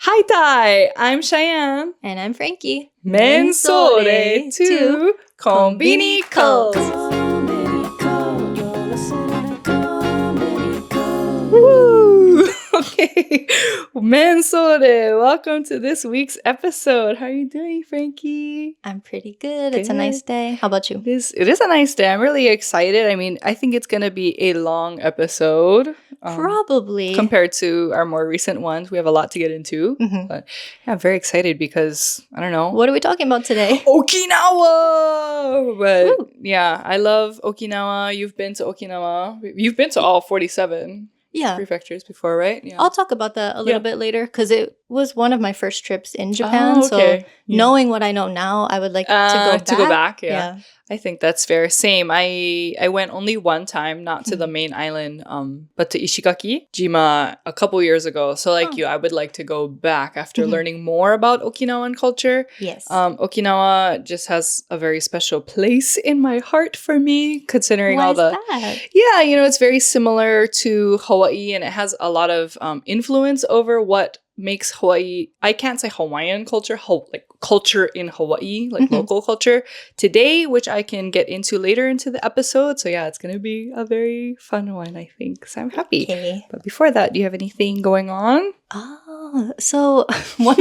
haitai! I'm Cheyenne. And I'm Frankie. Mensore to Conbini Cult. Woo! Okay. Mensore, welcome to this week's episode. How are you doing, Frankie? I'm pretty good. It's a nice day. How about you? It is a nice day. I'm really excited. I mean, I think it's going to be a long episode. Probably. Compared to our more recent ones. We have a lot to get into. Mm-hmm. But yeah, I'm very excited because, I don't know. What are we talking about today? Okinawa! But Woo. yeah, I love Okinawa. You've been to Okinawa. You've been to all 47 prefectures before, right? Yeah. I'll talk about that a little bit later because it was one of my first trips in Japan. So knowing what I know now, I would like to go back. Yeah. I think that's fair. Same. I went only one time, not to the main island, but to Ishigaki, Jima, a couple years ago. So like you, I would like to go back after learning more about Okinawan culture. Yes. Okinawa just has a very special place in my heart for me, considering all the... That? Yeah, you know, it's very similar to Hawaii, and it has a lot of influence over what makes Hawaii, I can't say Hawaiian culture, like culture in Hawaii, like local culture today, which I can get into later into the episode. So yeah, it's going to be a very fun one, I think. So I'm happy. Okay. But before that, do you have anything going on? Oh, so one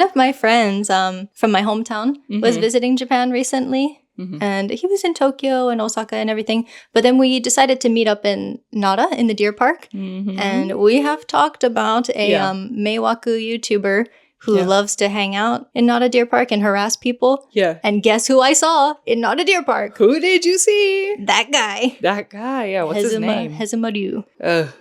of my friends from my hometown was visiting Japan recently. And he was in Tokyo and Osaka and everything. But then we decided to meet up in Nara in the deer park. And we have talked about a Meiwaku YouTuber who loves to hang out in Nara Deer Park and harass people. Yeah. And guess who I saw in Nara Deer Park? Who did you see? That guy. Yeah. What's his name? Ryu.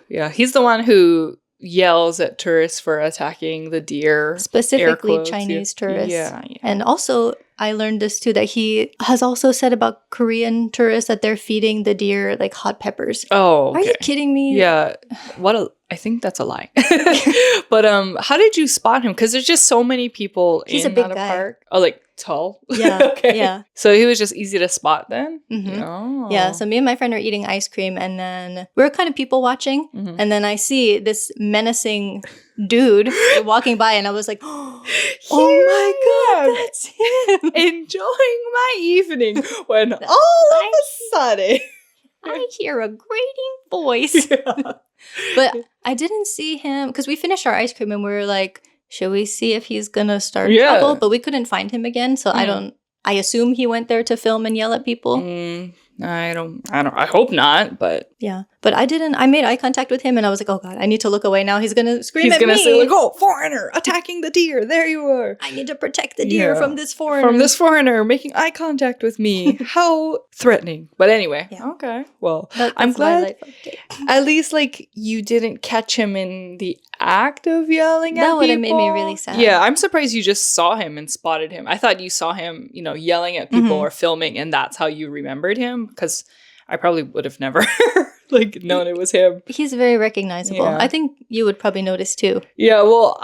Yeah. He's the one who yells at tourists for attacking the deer. Specifically Chinese tourists. Yeah. And also, I learned this too, that he has also said about Korean tourists that they're feeding the deer like hot peppers. Oh, okay. Are you kidding me? Yeah. I think that's a lie. But how did you spot him? Because there's just so many people He's in a big that guy. park. Oh, like tall? Yeah. Okay. Yeah. So he was just easy to spot then? Oh. Yeah. So me and my friend are eating ice cream and then we're kind of people watching. And then I see this menacing dude walking by and I was like, oh my God, that's him. Enjoying my evening when all of a sudden I hear a grating voice. But I didn't see him because we finished our ice cream and we were like, should we see if he's gonna start trouble? But we couldn't find him again. So I assume he went there to film and yell at people. I hope not, but yeah. But I didn't. I made eye contact with him and I was like, oh God, I need to look away now. He's gonna scream at me. He's gonna say like, oh, foreigner attacking the deer. There you are. I need to protect the deer from this foreigner. From this foreigner making eye contact with me. How threatening. But anyway, okay. Well, I'm glad at least like you didn't catch him in the act of yelling at people. That would have made me really sad. Yeah, I'm surprised you just saw him and spotted him. I thought you saw him, yelling at people or filming, and that's how you remembered him, because I probably would have never known it was him. He's very recognizable. Yeah. I think you would probably notice too. Yeah, well,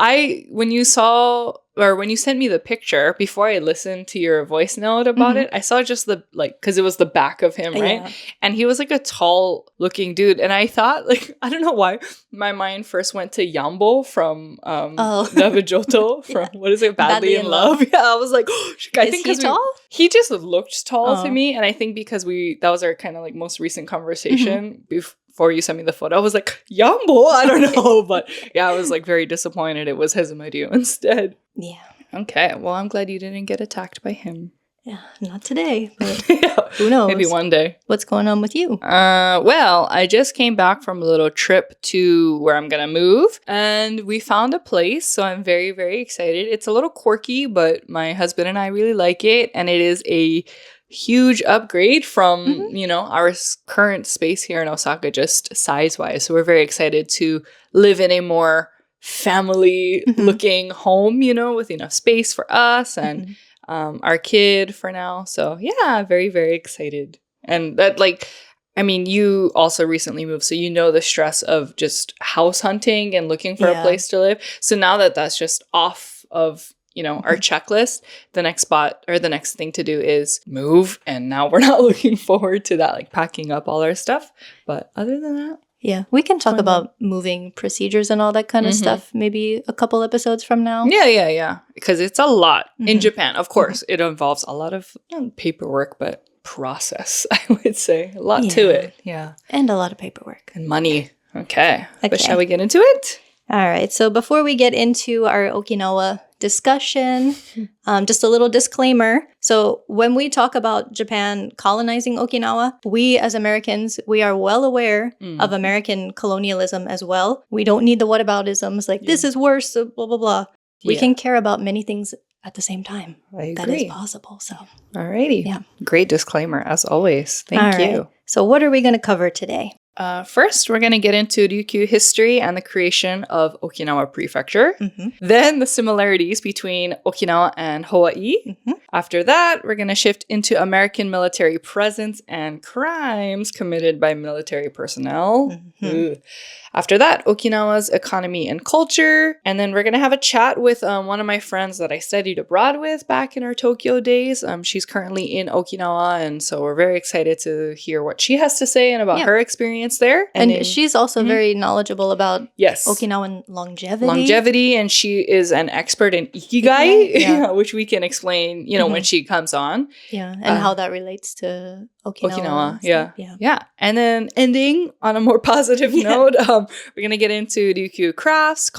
when you sent me the picture, before I listened to your voice note about it, I saw just because it was the back of him, right? Yeah. And he was like a tall looking dude. And I thought, I don't know why, my mind first went to Yambo from Navajoto from, what is it, Badly in Love? Yeah, I was like, I think he tall? He just looked tall to me. And I think because that was our kind of most recent conversation before you sent me the photo, I was like, Yambo? I don't know. But yeah, I was very disappointed it was Hezumaru instead. Yeah. Okay. Well, I'm glad you didn't get attacked by him. Yeah, not today, but who knows? Maybe one day. What's going on with you? Well, I just came back from a little trip to where I'm gonna move, and we found a place, so I'm very, very excited. It's a little quirky, but my husband and I really like it, and it is a huge upgrade from, our current space here in Osaka, just size-wise. So we're very excited to live in a more family-looking home, with enough space for us and our kid for now. So yeah, very, very excited. And that you also recently moved, so the stress of just house hunting and looking for a place to live. So now that that's just off of our checklist, the next spot or the next thing to do is move. And now we're not looking forward to that, packing up all our stuff. But other than that, Yeah, we can talk about moving procedures and all that kind of stuff maybe a couple episodes from now. Yeah. Because it's a lot in Japan. Of course, it involves a lot of paperwork, but process, I would say. A lot to it. Yeah. And a lot of paperwork. And money. Okay. But shall we get into it? All right. So before we get into our Okinawa discussion, just a little disclaimer. So when we talk about Japan colonizing Okinawa, we as Americans, we are well aware of American colonialism as well. We don't need the whataboutisms like this is worse, so blah, blah, blah. We can care about many things at the same time. I agree. That is possible. So, alrighty. Yeah. Great disclaimer as always. Thank you. Right. So what are we going to cover today? First, we're going to get into Ryukyu history and the creation of Okinawa Prefecture. Then the similarities between Okinawa and Hawaii. After that, we're going to shift into American military presence and crimes committed by military personnel. After that, Okinawa's economy and culture. And then we're going to have a chat with one of my friends that I studied abroad with back in our Tokyo days. She's currently in Okinawa, and so we're very excited to hear what she has to say and about her experience there. And she's also very knowledgeable about Okinawan longevity. And she is an expert in ikigai, which we can explain, when she comes on. Yeah, and how that relates to Okinawa. Yeah. And then ending on a more positive note, we're going to get into Ryukyu crafts,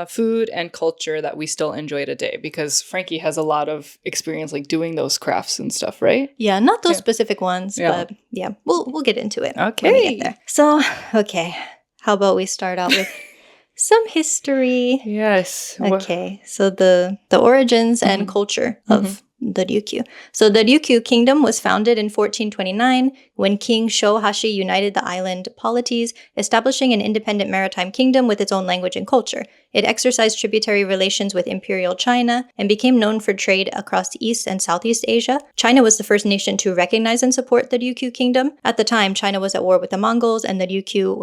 food, and culture that we still enjoy today, because Frankie has a lot of experience like doing those crafts and stuff, right? Yeah, not those specific ones, but we'll get into it when we get there. So, how about we start out with some history? Yes. Okay, so the origins and culture of the Ryukyu. So the Ryukyu Kingdom was founded in 1429 when King Shohashi united the island polities, establishing an independent maritime kingdom with its own language and culture. It exercised tributary relations with Imperial China and became known for trade across East and Southeast Asia. China was the first nation to recognize and support the Ryukyu Kingdom. At the time, China was at war with the Mongols, and Ryukyu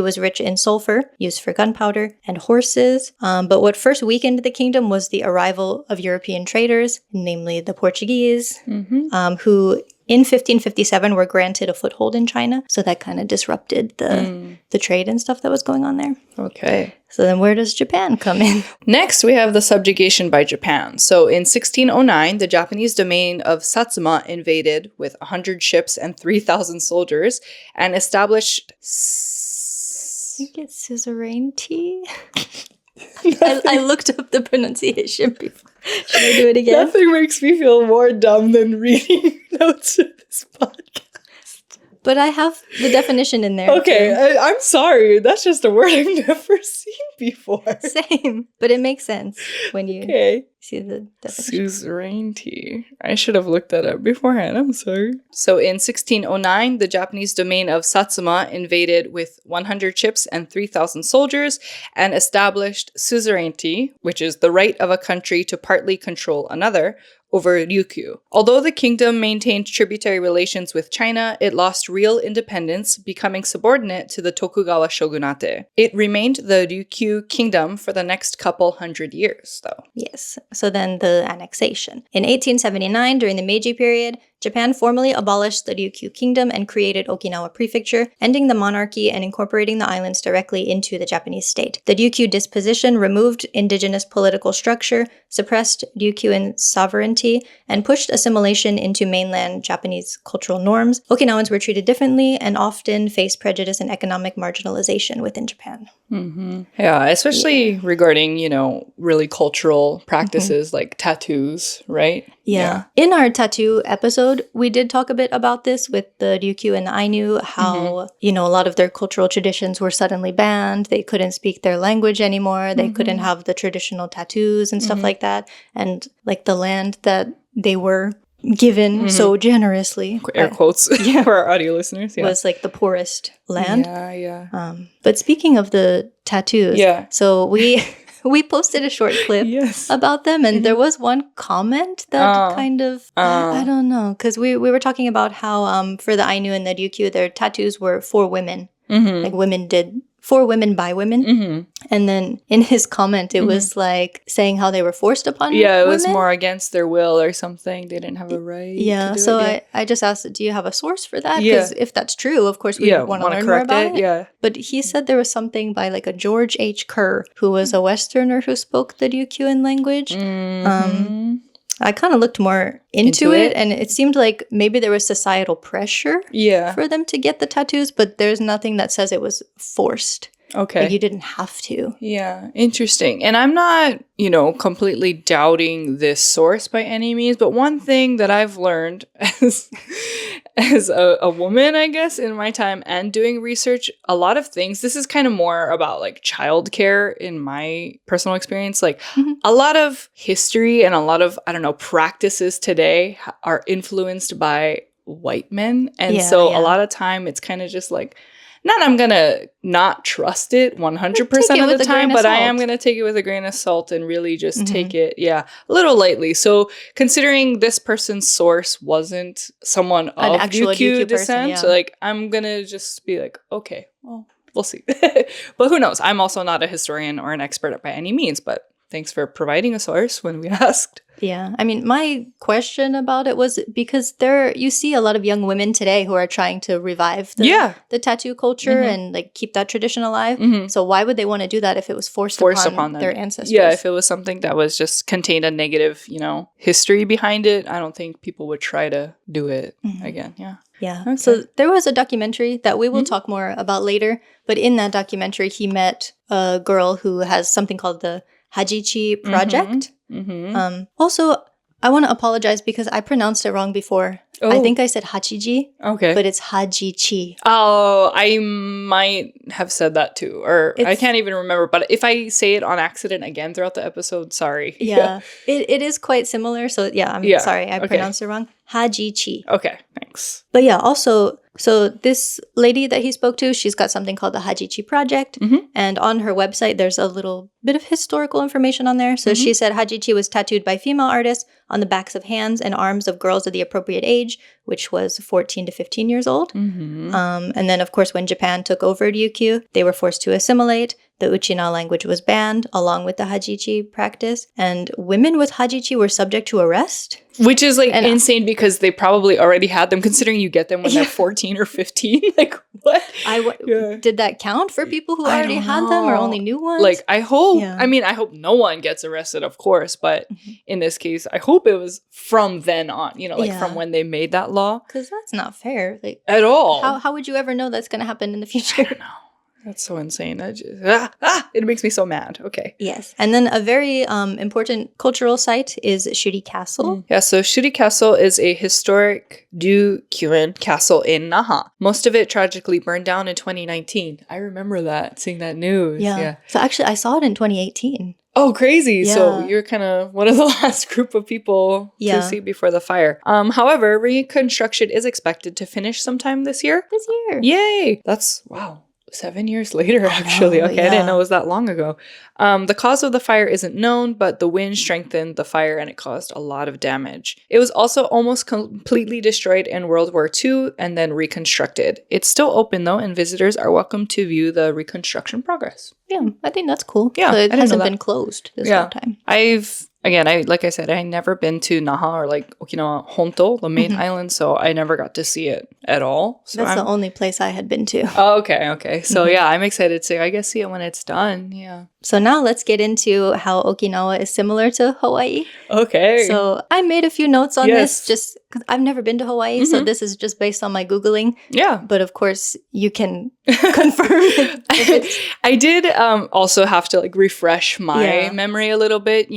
was rich in sulfur, used for gunpowder, and horses. But what first weakened the kingdom was the arrival of European traders, namely the Portuguese, who in 1557 were granted a foothold in China. So that kind of disrupted the trade and stuff that was going on there. Okay. So then where does Japan come in? Next, we have the subjugation by Japan. So in 1609, the Japanese domain of Satsuma invaded with 100 ships and 3,000 soldiers and established... I think it's suzerainty. I looked up the pronunciation before. Should I do it again? Nothing makes me feel more dumb than reading notes of this podcast. But I have the definition in there. Okay, I'm sorry. That's just a word I've never seen before. Same. But it makes sense when you see the definition. Suzerainty. I should have looked that up beforehand. I'm sorry. So in 1609, the Japanese domain of Satsuma invaded with 100 ships and 3,000 soldiers and established suzerainty, which is the right of a country to partly control another, over Ryukyu. Although the kingdom maintained tributary relations with China, it lost real independence, becoming subordinate to the Tokugawa shogunate. It remained the Ryukyu Kingdom for the next couple hundred years, though. Yes. So then the annexation. In 1879, during the Meiji period, Japan formally abolished the Ryukyu Kingdom and created Okinawa Prefecture, ending the monarchy and incorporating the islands directly into the Japanese state. The Ryukyu disposition removed indigenous political structure, suppressed Ryukyuan sovereignty, and pushed assimilation into mainland Japanese cultural norms. Okinawans were treated differently and often faced prejudice and economic marginalization within Japan. Yeah, especially regarding, really cultural practices like tattoos, right? Yeah. In our tattoo episode, we did talk a bit about this with the Ryukyu and the Ainu, how, a lot of their cultural traditions were suddenly banned. They couldn't speak their language anymore. They couldn't have the traditional tattoos and stuff like that. And like the land that they were given so generously. Air quotes for our audio listeners. Was like the poorest land. Yeah. But speaking of the tattoos, so we posted a short clip about them, and there was one comment that kind of, I don't know, because we were talking about how for the Ainu and the Ryukyu, their tattoos were for women. Like women did for women by women. Mm-hmm. And then in his comment, it was like saying how they were forced upon Yeah, it was women. more against their will or something. They didn't have a right Yeah, to do so it. I just asked, do you have a source for that? Because if that's true, of course, we want to learn more about it. Yeah. But he said there was something by like a George H. Kerr, who was a Westerner who spoke the Ryukyuan language. Mm-hmm. I kind of looked more into it, and it seemed like maybe there was societal pressure for them to get the tattoos, but there's nothing that says it was forced. Okay. Like you didn't have to. Yeah, interesting. And I'm not, completely doubting this source by any means, but one thing that I've learned as a woman, I guess, in my time and doing research, a lot of things, this is kind of more about like childcare in my personal experience. Like a lot of history and a lot of, practices today are influenced by white men. And a lot of time it's kind of just like, not I'm going to not trust it 100% of the time, but I am going to take it with a grain of salt and really just take it, a little lightly. So considering this person's source wasn't someone of Ryukyu descent, like I'm going to just be like, okay, well, we'll see. But who knows? I'm also not a historian or an expert by any means, but thanks for providing a source when we asked. Yeah. I mean, my question about it was because you see a lot of young women today who are trying to revive the tattoo culture and like keep that tradition alive. So why would they want to do that if it was forced upon their ancestors? Yeah, if it was something that was just contained a negative, history behind it, I don't think people would try to do it again. Yeah. Yeah. Okay. So there was a documentary that we will talk more about later. But in that documentary, he met a girl who has something called the Hajichi Project. Also, I want to apologize because I pronounced it wrong before. Oh. I think I said Hachiji. Okay. But it's Hajichi. Oh, I might have said that too. Or I can't even remember. But if I say it on accident again throughout the episode, sorry. Yeah. It is quite similar. So I'm sorry. I pronounced it wrong. Hajichi. Okay. Thanks. But also, so this lady that he spoke to, she's got something called the Hajichi Project. And on her website, there's a little bit of historical information on there. So she said Hajichi was tattooed by female artists on the backs of hands and arms of girls of the appropriate age, which was 14 to 15 years old. And then, of course, when Japan took over Ryukyu, they were forced to assimilate. The Uchina language was banned, along with the Hajichi practice. And women with Hajichi were subject to arrest. Which is like insane because they probably already had them, considering you get them when they're 14 or 15. Like, what? Did that count for people who already had them or only new ones? Like, I hope, I hope no one gets arrested, of course. But in this case, I hope it was from then on, from when they made that law. Because that's not fair. Like, at all. How would you ever know that's going to happen in the future? I don't know. That's so insane. It makes me so mad. Okay. Yes. And then a very important cultural site is Shuri Castle. Yeah, so Shuri Castle is a historic Ryukyuan castle in Naha. Most of it tragically burned down in 2019. I remember that, seeing that news. Yeah. So actually, I saw it in 2018. Oh, crazy. Yeah. So you're kind of one of the last group of people to see before the fire. However, reconstruction is expected to finish sometime this year. Yay. That's, wow. 7 years later, actually. I didn't know it was that long ago. The cause of the fire isn't known, but the wind strengthened the fire and it caused a lot of damage. It was also almost completely destroyed in World War II and then reconstructed. It's still open though, and visitors are welcome to view the reconstruction progress. Yeah, I think that's cool. Yeah, so it hasn't been closed this whole time. Like I said, I never been to Naha or like Okinawa Honto, the main island, so I never got to see it at all. So that's the only place I had been to. Oh, okay. So I'm excited to, I guess, see it when it's done. Yeah. So now let's get into how Okinawa is similar to Hawaii. Okay. So I made a few notes on this just because I've never been to Hawaii. So this is just based on my Googling. Yeah. But of course, you can confirm. I did also have to like refresh my memory a little bit.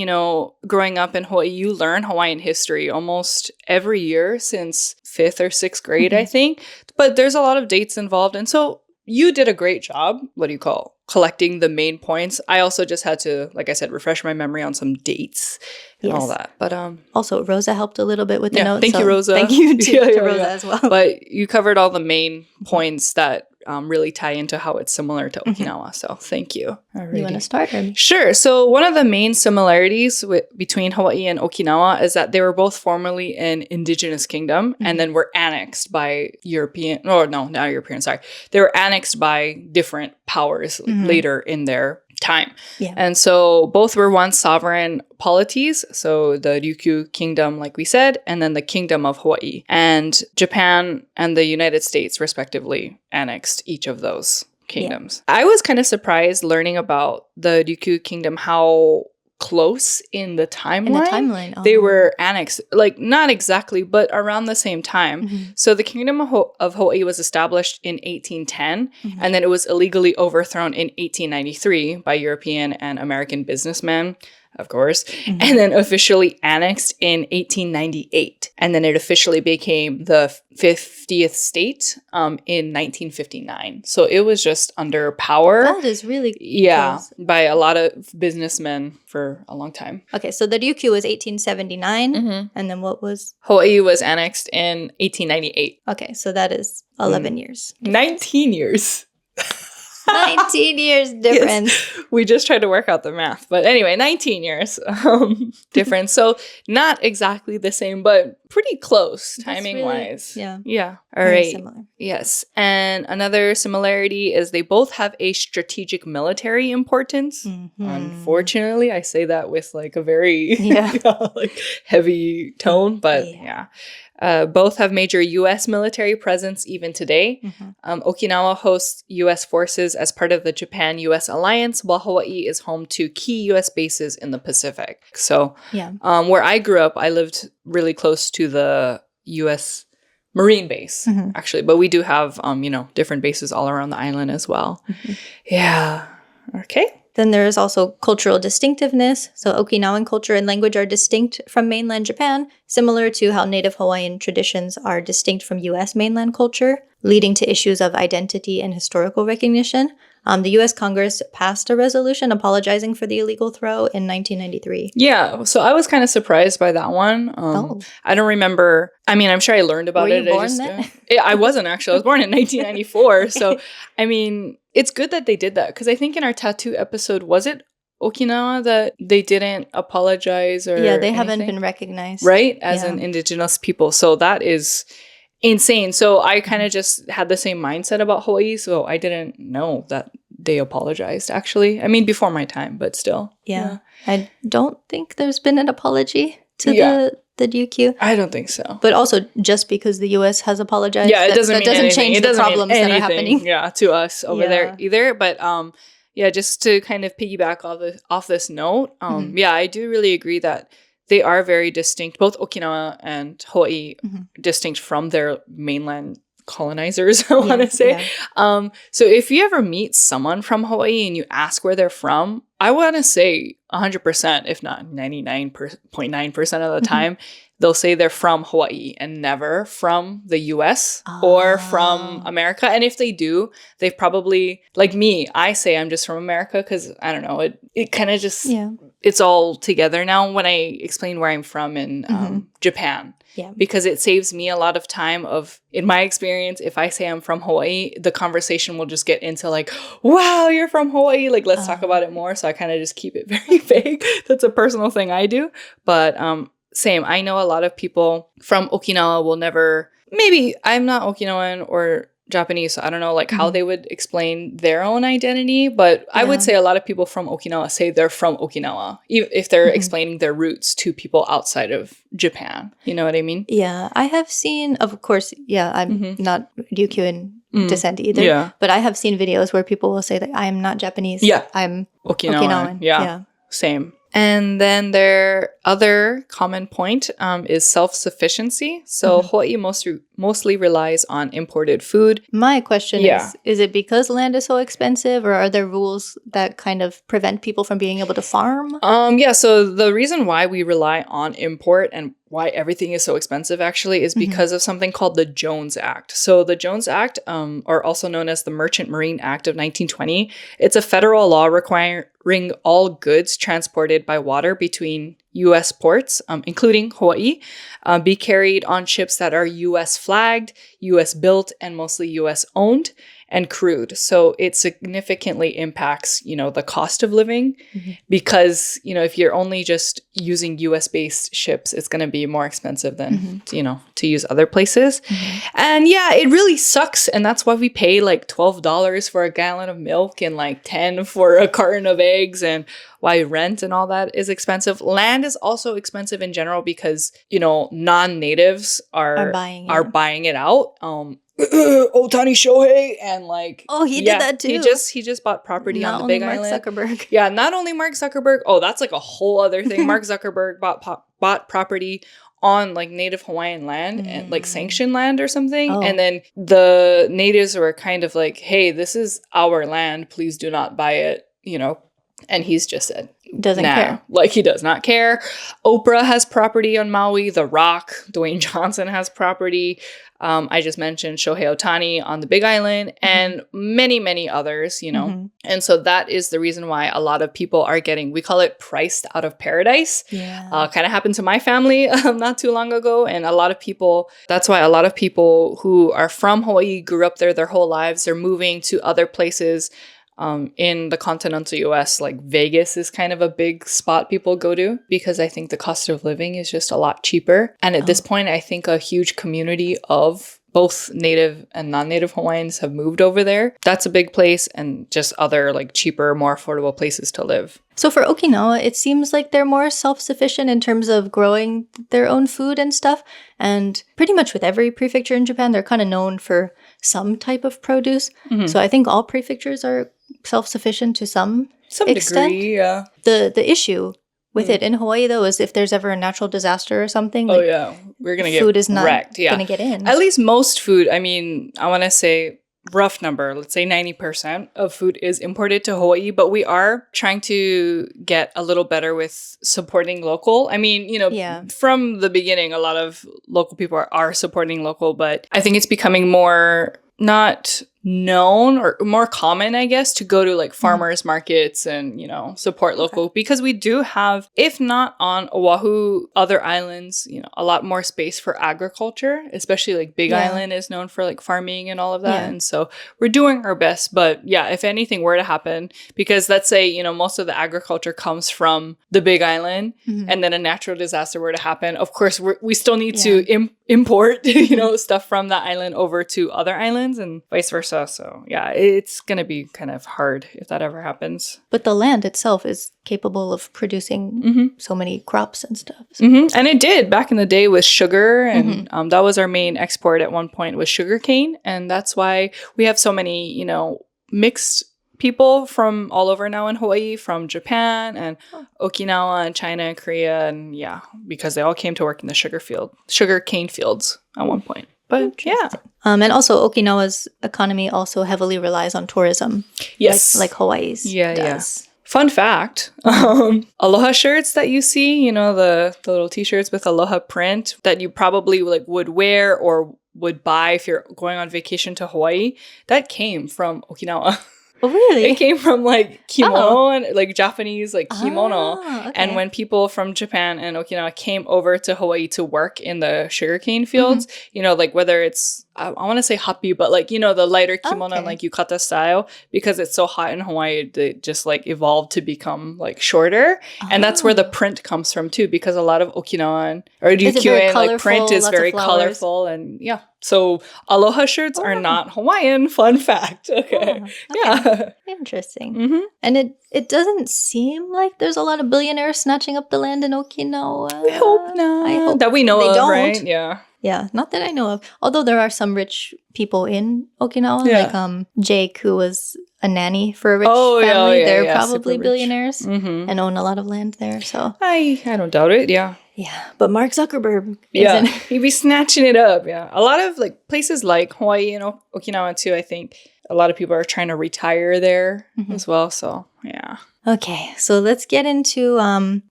Growing up in Hawaii, you learn Hawaiian history almost every year since 5th or 6th grade, I think. But there's a lot of dates involved. And so you did a great job. What do you call collecting the main points? I also just had to, like I said, refresh my memory on some dates and all that. But also, Rosa helped a little bit with the notes. Thank you, Rosa. Thank you to Rosa as well. But you covered all the main points that really tie into how it's similar to Okinawa. So thank you. Alrighty. You want to start? Or? Sure. So one of the main similarities between Hawaii and Okinawa is that they were both formerly an indigenous kingdom and then were annexed by European, or no, not European, sorry. They were annexed by different powers later in their time. Yeah. And so both were once sovereign polities. So the Ryukyu Kingdom, like we said, and then the Kingdom of Hawaii. And Japan and the United States, respectively, annexed each of those kingdoms. Yeah. I was kind of surprised learning about the Ryukyu Kingdom, how close in the timeline, they were annexed, like not exactly, but around the same time. So the Kingdom of Hawaii was established in 1810, and then it was illegally overthrown in 1893 by European and American businessmen, of course, and then officially annexed in 1898. And then it officially became the 50th state in 1959. So it was just under power. That is really close. By a lot of businessmen for a long time. Okay, so the Ryukyu was 1879, and then what was? Hawaii was annexed in 1898. Okay, so that is 11 years. 19 years. 19 years difference. Yes. We just tried to work out the math. But anyway, 19 years difference. So not exactly the same, but pretty close timing-wise. Really, Yeah. All very right. similar. Yes. And another similarity is they both have a strategic military importance. Unfortunately, I say that with like a very like heavy tone, but both have major U.S. military presence even today. Okinawa hosts U.S. forces as part of the Japan-U.S. alliance, while Hawaii is home to key U.S. bases in the Pacific. So where I grew up, I lived really close to the U.S. Marine base, actually. But we do have, different bases all around the island as well. Yeah. Okay. Then there is also cultural distinctiveness. So Okinawan culture and language are distinct from mainland Japan, similar to how Native Hawaiian traditions are distinct from U.S. mainland culture, leading to issues of identity and historical recognition. The U.S. Congress passed a resolution apologizing for the illegal throw in 1993. Yeah, so I was kind of surprised by that one. I don't remember. I mean, I'm sure I learned about it. Were you born then? I wasn't, actually. I was born in 1994. So, I mean, it's good that they did that, because I think in our tattoo episode, was it Okinawa that they didn't apologize or they haven't been recognized. Right? As an indigenous people. So that is insane. So I kind of just had the same mindset about Hawaii, so I didn't know that they apologized, actually. I mean, before my time, but still. Yeah. I don't think there's been an apology to the Ryukyu. I don't think so. But also, just because the U.S. has apologized, it doesn't change the problems that are happening. Yeah, to us over there either. But just to kind of piggyback off this note, I do really agree that they are very distinct, both Okinawa and Hawaii, distinct from their mainland colonizers, I want to say. Yeah. So if you ever meet someone from Hawaii and you ask where they're from, I want to say 100%, if not 99.9% of the time, they'll say they're from Hawaii and never from the US or from America. And if they do, they've probably, like me, I say I'm just from America because, I don't know, it kind of just, it's all together now when I explain where I'm from in Japan. Yeah. Because it saves me a lot of time in my experience, if I say I'm from Hawaii, the conversation will just get into like, wow, you're from Hawaii. Like, let's talk about it more. So I kind of just keep it very vague. That's a personal thing I do. But same, I know a lot of people from Okinawa will never, maybe I'm not Okinawan or Japanese, so I don't know like how they would explain their own identity, but I would say a lot of people from Okinawa say they're from Okinawa, even if they're explaining their roots to people outside of Japan. You know what I mean? Yeah, I have seen, of course, I'm not Ryukyu in descent either, but I have seen videos where people will say that I'm not Japanese, I'm Okinawan. Yeah, same. And then their other common point is self-sufficiency. So Hawaii mostly relies on imported food. My question is it because land is so expensive, or are there rules that kind of prevent people from being able to farm? So the reason why we rely on import and why everything is so expensive actually is because of something called the Jones Act. So the Jones Act, or also known as the Merchant Marine Act of 1920, it's a federal law requiring all goods transported by water between U.S. ports, including Hawaii, be carried on ships that are U.S. flagged, U.S. built, and mostly U.S. owned. and crude. So it significantly impacts, the cost of living because, if you're only just using US-based ships, it's going to be more expensive than, to use other places. And yeah, it really sucks. And that's why we pay like $12 for a gallon of milk and like $10 for a carton of eggs, and why rent and all that is expensive. Land is also expensive in general because, non-natives are buying it out. Otani Shohei and like he did that too. He just bought property on the Big Island. Mark Zuckerberg. Yeah, not only Mark Zuckerberg. Oh, that's like a whole other thing. Mark Zuckerberg bought property on like native Hawaiian land and like sanctioned land or something. And then the natives were kind of like, hey, this is our land. Please do not buy it, And he's just said, doesn't care. Like, he does not care. Oprah has property on Maui. The Rock, Dwayne Johnson has property. I just mentioned Shohei Ohtani on the Big Island and many, many others, And so that is the reason why a lot of people are we call it priced out of paradise. Yeah. Kind of happened to my family not too long ago. And that's why a lot of people who are from Hawaii, grew up there their whole lives, they're moving to other places. In the continental US, like Vegas is kind of a big spot people go to because I think the cost of living is just a lot cheaper. And at this point, I think a huge community of both native and non-native Hawaiians have moved over there. That's a big place, and just other like cheaper, more affordable places to live. So for Okinawa, it seems like they're more self-sufficient in terms of growing their own food and stuff. And pretty much with every prefecture in Japan, they're kind of known for some type of produce. So I think all prefectures are self-sufficient to some extent. Degree, yeah. The issue with it in Hawaii, though, is if there's ever a natural disaster or something. Like, we're going to get food is not wrecked. Yeah. going to get in. At least most food, I want to say rough number, let's say 90% of food is imported to Hawaii, but we are trying to get a little better with supporting local. From the beginning, a lot of local people are supporting local, but I think it's becoming more not known or more common, I guess, to go to like farmers markets and, support local because we do have, if not on Oahu, other islands, a lot more space for agriculture, especially like Big Island is known for like farming and all of that. Yeah. And so we're doing our best. But yeah, if anything were to happen, because let's say, most of the agriculture comes from the Big Island and then a natural disaster were to happen, of course, we still need to import, stuff from that island over to other islands and vice versa. So yeah, it's going to be kind of hard if that ever happens. But the land itself is capable of producing so many crops and stuff. So. And it did back in the day with sugar. And that was our main export at one point was sugarcane. And that's why we have so many, mixed people from all over now in Hawaii, from Japan and Okinawa and China and Korea. And because they all came to work in the sugarcane fields at one point. But yeah. And also Okinawa's economy also heavily relies on tourism. Yes. Like Hawaii's does. Yeah. Fun fact, aloha shirts that you see, the little t-shirts with aloha print that you probably would wear or would buy if you're going on vacation to Hawaii, that came from Okinawa. Oh, really? It came from like kimono and like Japanese like kimono. Okay. And when people from Japan and Okinawa came over to Hawaii to work in the sugarcane fields, like whether it's, I want to say hapi, but like, the lighter kimono and like yukata style, because it's so hot in Hawaii, it just like evolved to become like shorter. And that's where the print comes from too, because a lot of Okinawan or Ryukyu like print is very colorful and so aloha shirts are not Hawaiian. Fun fact. Okay. Yeah. Interesting. And it doesn't seem like there's a lot of billionaires snatching up the land in Okinawa. We hope not. I hope that we know they of, don't. Right? Yeah. Yeah, not that I know of. Although there are some rich people in Okinawa, like Jake, who was a nanny for a rich family. They're probably billionaires and own a lot of land there. So I don't doubt it. Yeah. Yeah, but Mark Zuckerberg isn't. He'd be snatching it up. Yeah, a lot of like places like Hawaii and Okinawa too. I think a lot of people are trying to retire there as well. So yeah. Okay, so let's get into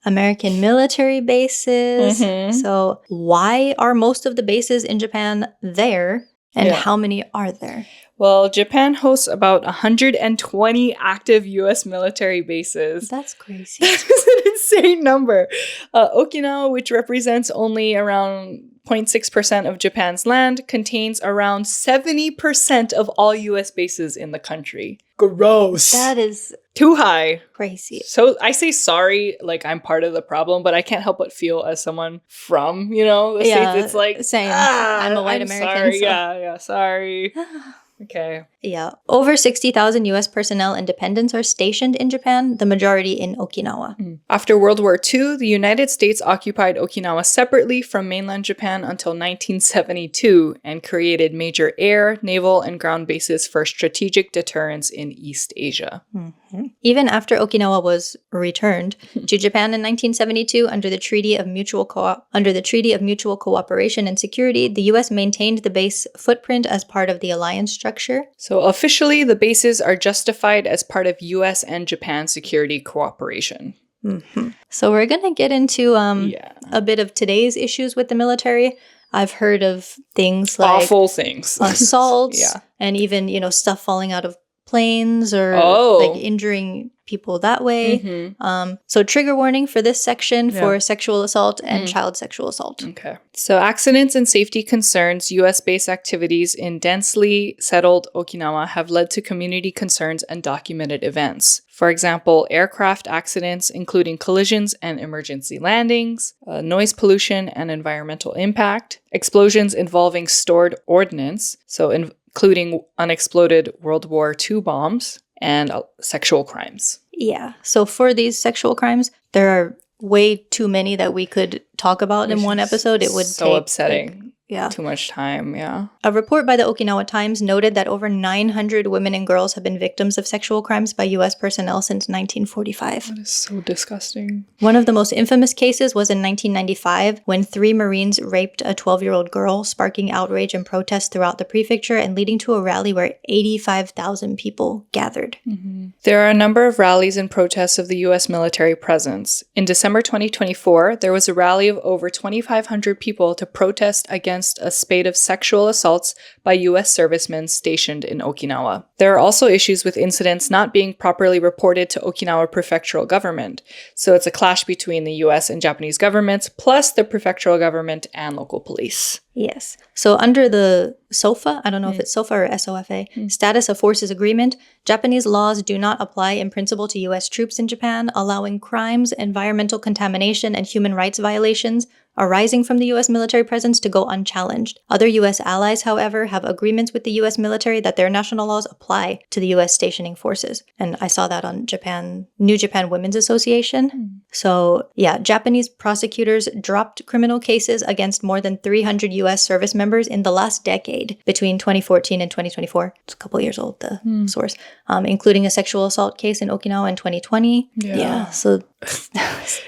American military bases. So why are most of the bases in Japan there, and how many are there? Well, Japan hosts about 120 active U.S. military bases. That's crazy. That's an insane number. Okinawa, which represents only around 0.6% of Japan's land, contains around 70% of all US bases in the country. Gross. That is too high. Crazy. So I say sorry, like I'm part of the problem, but I can't help but feel as someone from, the States, it's like, same. I'm a white American. Sorry. So. Yeah, sorry. Okay. Yeah. Over 60,000 U.S. personnel and dependents are stationed in Japan, the majority in Okinawa. After World War II, the United States occupied Okinawa separately from mainland Japan until 1972 and created major air, naval, and ground bases for strategic deterrence in East Asia. Even after Okinawa was returned to Japan in 1972 under the Treaty of Mutual Cooperation and Security, the U.S. maintained the base footprint as part of the alliance structure. So officially, the bases are justified as part of U.S. and Japan security cooperation. So we're going to get into a bit of today's issues with the military. I've heard of things like awful things, assaults, and even stuff falling out of planes or like injuring people that way. So trigger warning for this section for sexual assault and child sexual assault. Okay. So accidents and safety concerns, U.S.-based activities in densely settled Okinawa have led to community concerns and documented events. For example, aircraft accidents, including collisions and emergency landings, noise pollution and environmental impact, explosions involving stored ordnance, so including unexploded World War II bombs, and sexual crimes. Yeah. So for these sexual crimes, there are way too many that we could talk about in one episode. It would take upsetting. Too much time, A report by the Okinawa Times noted that over 900 women and girls have been victims of sexual crimes by U.S. personnel since 1945. That is so disgusting. One of the most infamous cases was in 1995 when 3 Marines raped a 12-year-old girl, sparking outrage and protests throughout the prefecture and leading to a rally where 85,000 people gathered. There are a number of rallies and protests of the U.S. military presence. In December 2024, there was a rally of over 2,500 people to protest against a spate of sexual assaults by U.S. servicemen stationed in Okinawa. There are also issues with incidents not being properly reported to Okinawa prefectural government. So it's a clash between the U.S. and Japanese governments, plus the prefectural government and local police. Yes. So under the SOFA, I don't know if it's SOFA or SOFA, Status of Forces Agreement, Japanese laws do not apply in principle to U.S. troops in Japan, allowing crimes, environmental contamination, and human rights violations arising from the U.S. military presence to go unchallenged. Other U.S. allies, however, have agreements with the U.S. military that their national laws apply to the U.S. stationing forces. And I saw that on New Japan Women's Association. So, Japanese prosecutors dropped criminal cases against more than 300 U.S. service members in the last decade, between 2014 and 2024. It's a couple years old, the source, including a sexual assault case in Okinawa in 2020. So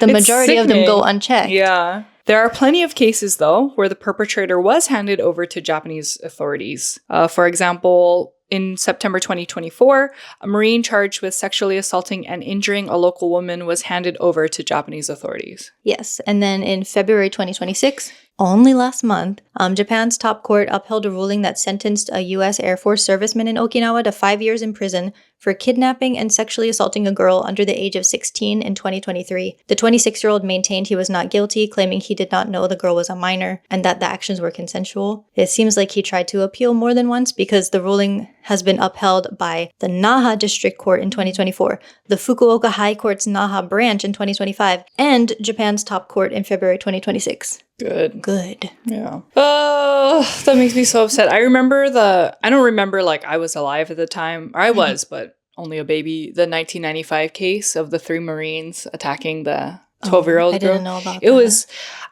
the majority of them go unchecked. Yeah. There are plenty of cases, though, where the perpetrator was handed over to Japanese authorities. For example, in September 2024, a Marine charged with sexually assaulting and injuring a local woman was handed over to Japanese authorities. Yes, and then in February 2026, only last month, Japan's top court upheld a ruling that sentenced a U.S. Air Force serviceman in Okinawa to 5 years in prison for kidnapping and sexually assaulting a girl under the age of 16 in 2023. The 26-year-old maintained he was not guilty, claiming he did not know the girl was a minor and that the actions were consensual. It seems like he tried to appeal more than once because the ruling has been upheld by the Naha District Court in 2024, the Fukuoka High Court's Naha branch in 2025, and Japan's top court in February 2026. Good. Yeah. Oh, that makes me so upset. I don't remember like I was alive at the time. Or I was, but only a baby. The 1995 case of the 3 Marines attacking the 12-year-old girl. I didn't know about that.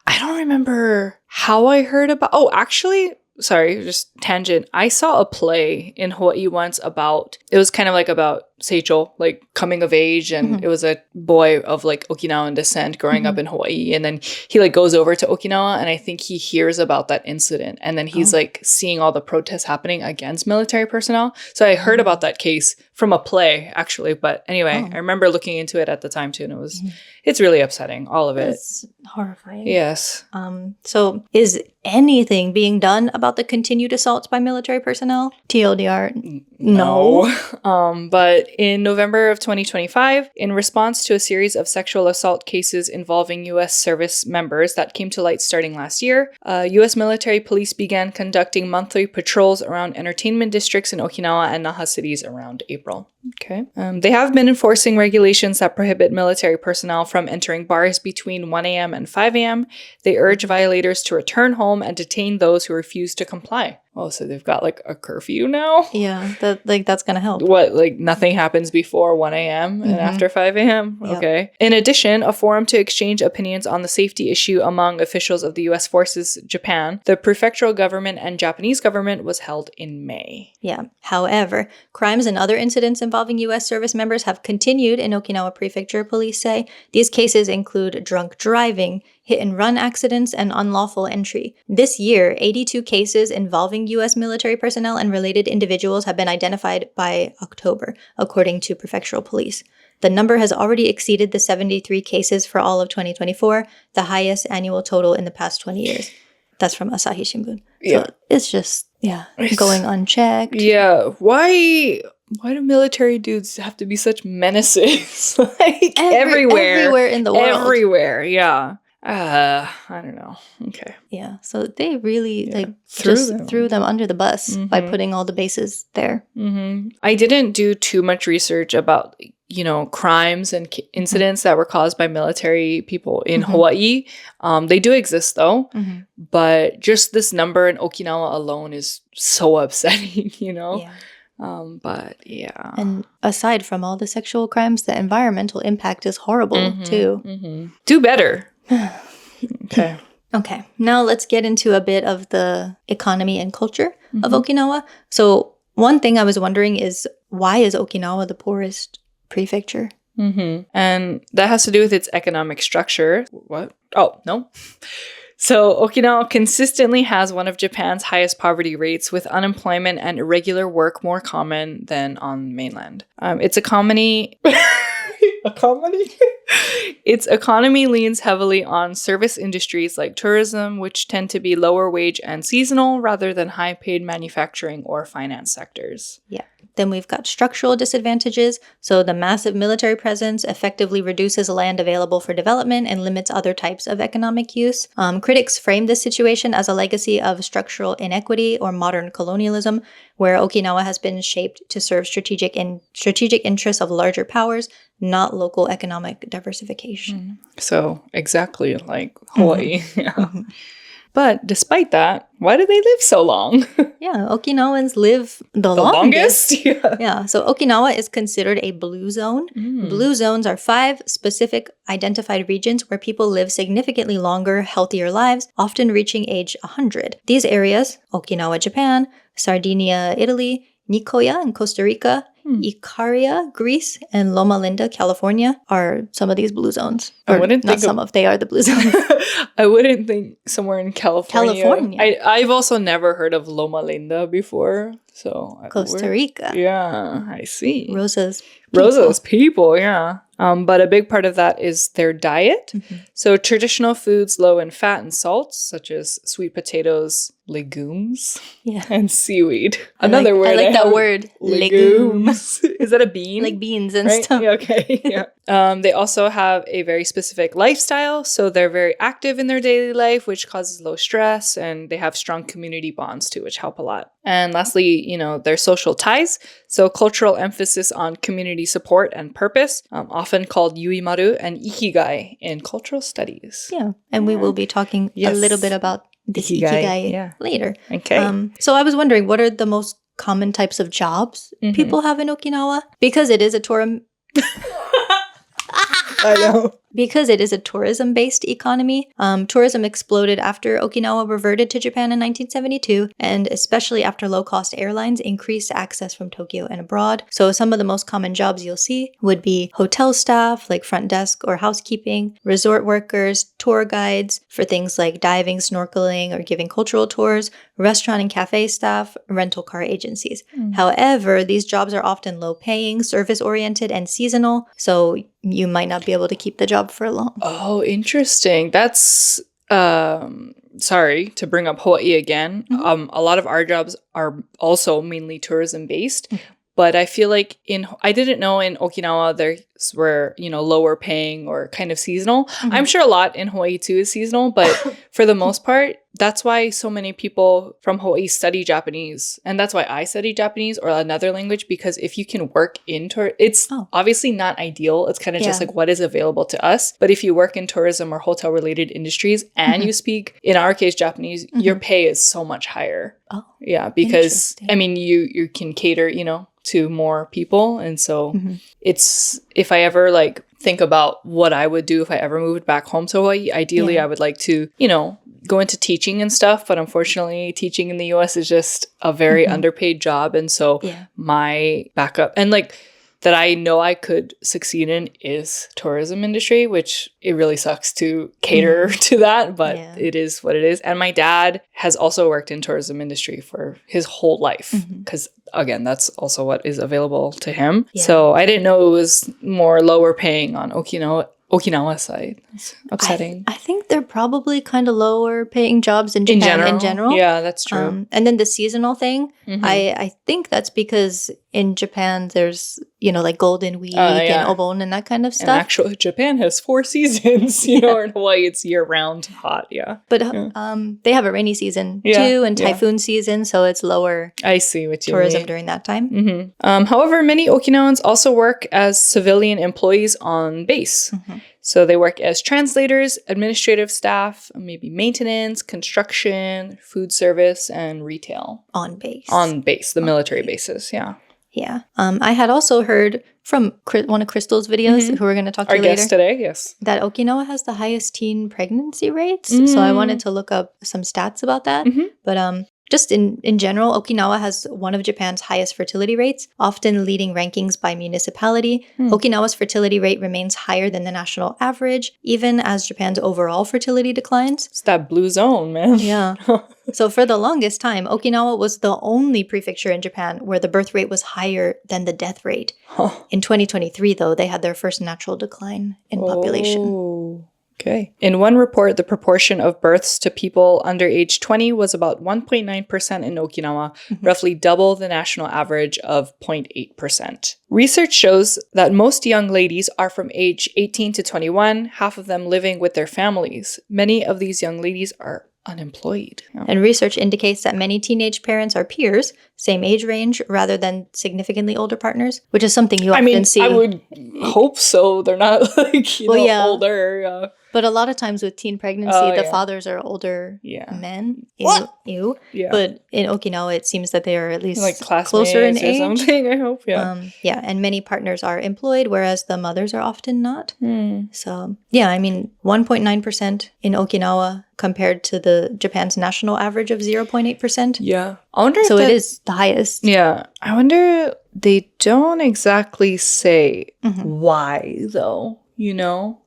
I don't remember how I heard about. Oh, actually, sorry, just tangent. I saw a play in Hawaii once it was kind of like about Seicho, like coming of age, and it was a boy of like Okinawan descent growing up in Hawaii, and then he like goes over to Okinawa, and I think he hears about that incident, and then he's like seeing all the protests happening against military personnel. So I heard about that case from a play, actually, but anyway, I remember looking into it at the time too, and it's really upsetting, all of it. It's horrifying. Yes. So is anything being done about the continued assaults by military personnel? TLDR, no. But in November of 2025, in response to a series of sexual assault cases involving U.S. service members that came to light starting last year, U.S. military police began conducting monthly patrols around entertainment districts in Okinawa and Naha cities around April. Okay. They have been enforcing regulations that prohibit military personnel from entering bars between 1 a.m. and 5 a.m. They urge violators to return home and detain those who refuse to comply. Oh, so they've got like a curfew now? Yeah, that's gonna help. What, like nothing happens before 1 a.m. and after 5 a.m.? Yep. Okay. In addition, a forum to exchange opinions on the safety issue among officials of the U.S. forces Japan, the prefectural government and Japanese government was held in May. Yeah. However, crimes and other incidents involving U.S. service members have continued in Okinawa Prefecture, police say. These cases include drunk driving, hit-and-run accidents, and unlawful entry. This year, 82 cases involving U.S. military personnel and related individuals have been identified by October, according to prefectural police. The number has already exceeded the 73 cases for all of 2024, the highest annual total in the past 20 years. That's from Asahi Shimbun. Yeah. So it's just, going unchecked. Yeah. Why do military dudes have to be such menaces? Like everywhere. Everywhere in the world. Everywhere, yeah. I don't know. Okay. Yeah. So they really threw them under the bus by putting all the bases there. I didn't do too much research about, crimes and incidents that were caused by military people in Hawaii. They do exist though, but just this number in Okinawa alone is so upsetting, Yeah. But yeah. And aside from all the sexual crimes, the environmental impact is horrible too. Do better. Okay. Okay. Now let's get into a bit of the economy and culture of Okinawa. So one thing I was wondering is, why is Okinawa the poorest prefecture? And that has to do with its economic structure. What? Oh, no. So Okinawa consistently has one of Japan's highest poverty rates, with unemployment and irregular work more common than on mainland. Its economy... Its economy leans heavily on service industries like tourism, which tend to be lower wage and seasonal rather than high-paid manufacturing or finance sectors. Yeah. Then we've got structural disadvantages. So the massive military presence effectively reduces land available for development and limits other types of economic use. Critics frame this situation as a legacy of structural inequity or modern colonialism, where Okinawa has been shaped to serve strategic interests of larger powers, not local economic diversification. So exactly like Hawaii. But despite that, why do they live so long? Yeah, Okinawans live the longest. Yeah, so Okinawa is considered a blue zone. Blue zones are 5 specific identified regions where people live significantly longer, healthier lives, often reaching age 100. These areas, Okinawa, Japan, Sardinia, Italy, Nicoya in Costa Rica, Icaria, Greece, and Loma Linda, California, are some of these blue zones. Or they are the blue zones. I wouldn't think somewhere in California. I've also never heard of Loma Linda before. So Costa Rica. Yeah, I see. Rosa's people, yeah. But a big part of that is their diet. So traditional foods low in fat and salts, such as sweet potatoes, legumes, and seaweed. Another word. I like that word, legumes. Is that a bean? Like beans and stuff. Yeah, okay, yeah. They also have a very specific lifestyle, so they're very active in their daily life, which causes low stress, and they have strong community bonds too, which help a lot. And lastly, their social ties. So cultural emphasis on community support and purpose, often called yuimaru and ikigai in cultural studies. Yeah, and we will be talking a little bit about this ikigai later. Okay. So I was wondering, what are the most common types of jobs people have in Okinawa? Because it is a I know. Because it is a tourism-based economy, tourism exploded after Okinawa reverted to Japan in 1972, and especially after low-cost airlines increased access from Tokyo and abroad. So some of the most common jobs you'll see would be hotel staff, like front desk or housekeeping, resort workers, tour guides for things like diving, snorkeling, or giving cultural tours, restaurant and cafe staff, rental car agencies. However, these jobs are often low-paying, service-oriented, and seasonal, so you might not be able to keep the job for long. Oh, interesting. That's sorry to bring up Hawaii again. A lot of our jobs are also mainly tourism based, But I feel like I didn't know in Okinawa there's were, lower paying or kind of seasonal. I'm sure a lot in Hawaii too is seasonal, but for the most part, that's why so many people from Hawaii study Japanese. And that's why I study Japanese or another language, because if you can work in it's obviously not ideal. It's kind of just like what is available to us. But if you work in tourism or hotel related industries and you speak, in our case, Japanese, your pay is so much higher. Oh, yeah, because I mean, you can cater, to more people. And so it's, if I ever like think about what I would do if I ever moved back home to Hawaii, ideally I would like to, go into teaching and stuff. But unfortunately, teaching in the US is just a very underpaid job. And so my backup and like that I know I could succeed in is tourism industry, which it really sucks to cater to that, but it is what it is. And my dad has also worked in tourism industry for his whole life because again, that's also what is available to him. Yeah. So I didn't know it was more lower paying on Okinawa side. It's upsetting. I think they're probably kind of lower paying jobs in Japan in general. Yeah, that's true. And then the seasonal thing, I think that's because in Japan there's, like Golden Week and Obon and that kind of stuff. And actually Japan has 4 seasons, or in Hawaii it's year round hot, But they have a rainy season too and typhoon season, so it's lower I see what you tourism mean. during that time. However, many Okinawans also work as civilian employees on base. So they work as translators, administrative staff, maybe maintenance, construction, food service, and retail. On base. On base, the military bases, yeah. Yeah. I had also heard from one of Christal's videos, who we're going to talk to later. Our guest today, yes. That Okinawa has the highest teen pregnancy rates. So I wanted to look up some stats about that. But just in general, Okinawa has one of Japan's highest fertility rates, often leading rankings by municipality. Okinawa's fertility rate remains higher than the national average, even as Japan's overall fertility declines. It's that blue zone, man. Yeah. So for the longest time, Okinawa was the only prefecture in Japan where the birth rate was higher than the death rate. In 2023, though, they had their first natural decline in population. Okay. In one report, the proportion of births to people under age 20 was about 1.9% in Okinawa, roughly double the national average of 0.8%. Research shows that most young ladies are from age 18 to 21, half of them living with their families. Many of these young ladies are unemployed. And research indicates that many teenage parents are peers, same age range, rather than significantly older partners, which is something you often see. I would hope so. They're not like, older. But a lot of times with teen pregnancy, the fathers are older men. Ew. Yeah. But in Okinawa, it seems that they are at least like closer in age. Or something, I hope, and many partners are employed, whereas the mothers are often not. So, 1.9% in Okinawa compared to the Japan's national average of 0.8%. Yeah. I wonder so it is the highest. Yeah. I wonder, they don't exactly say why, though,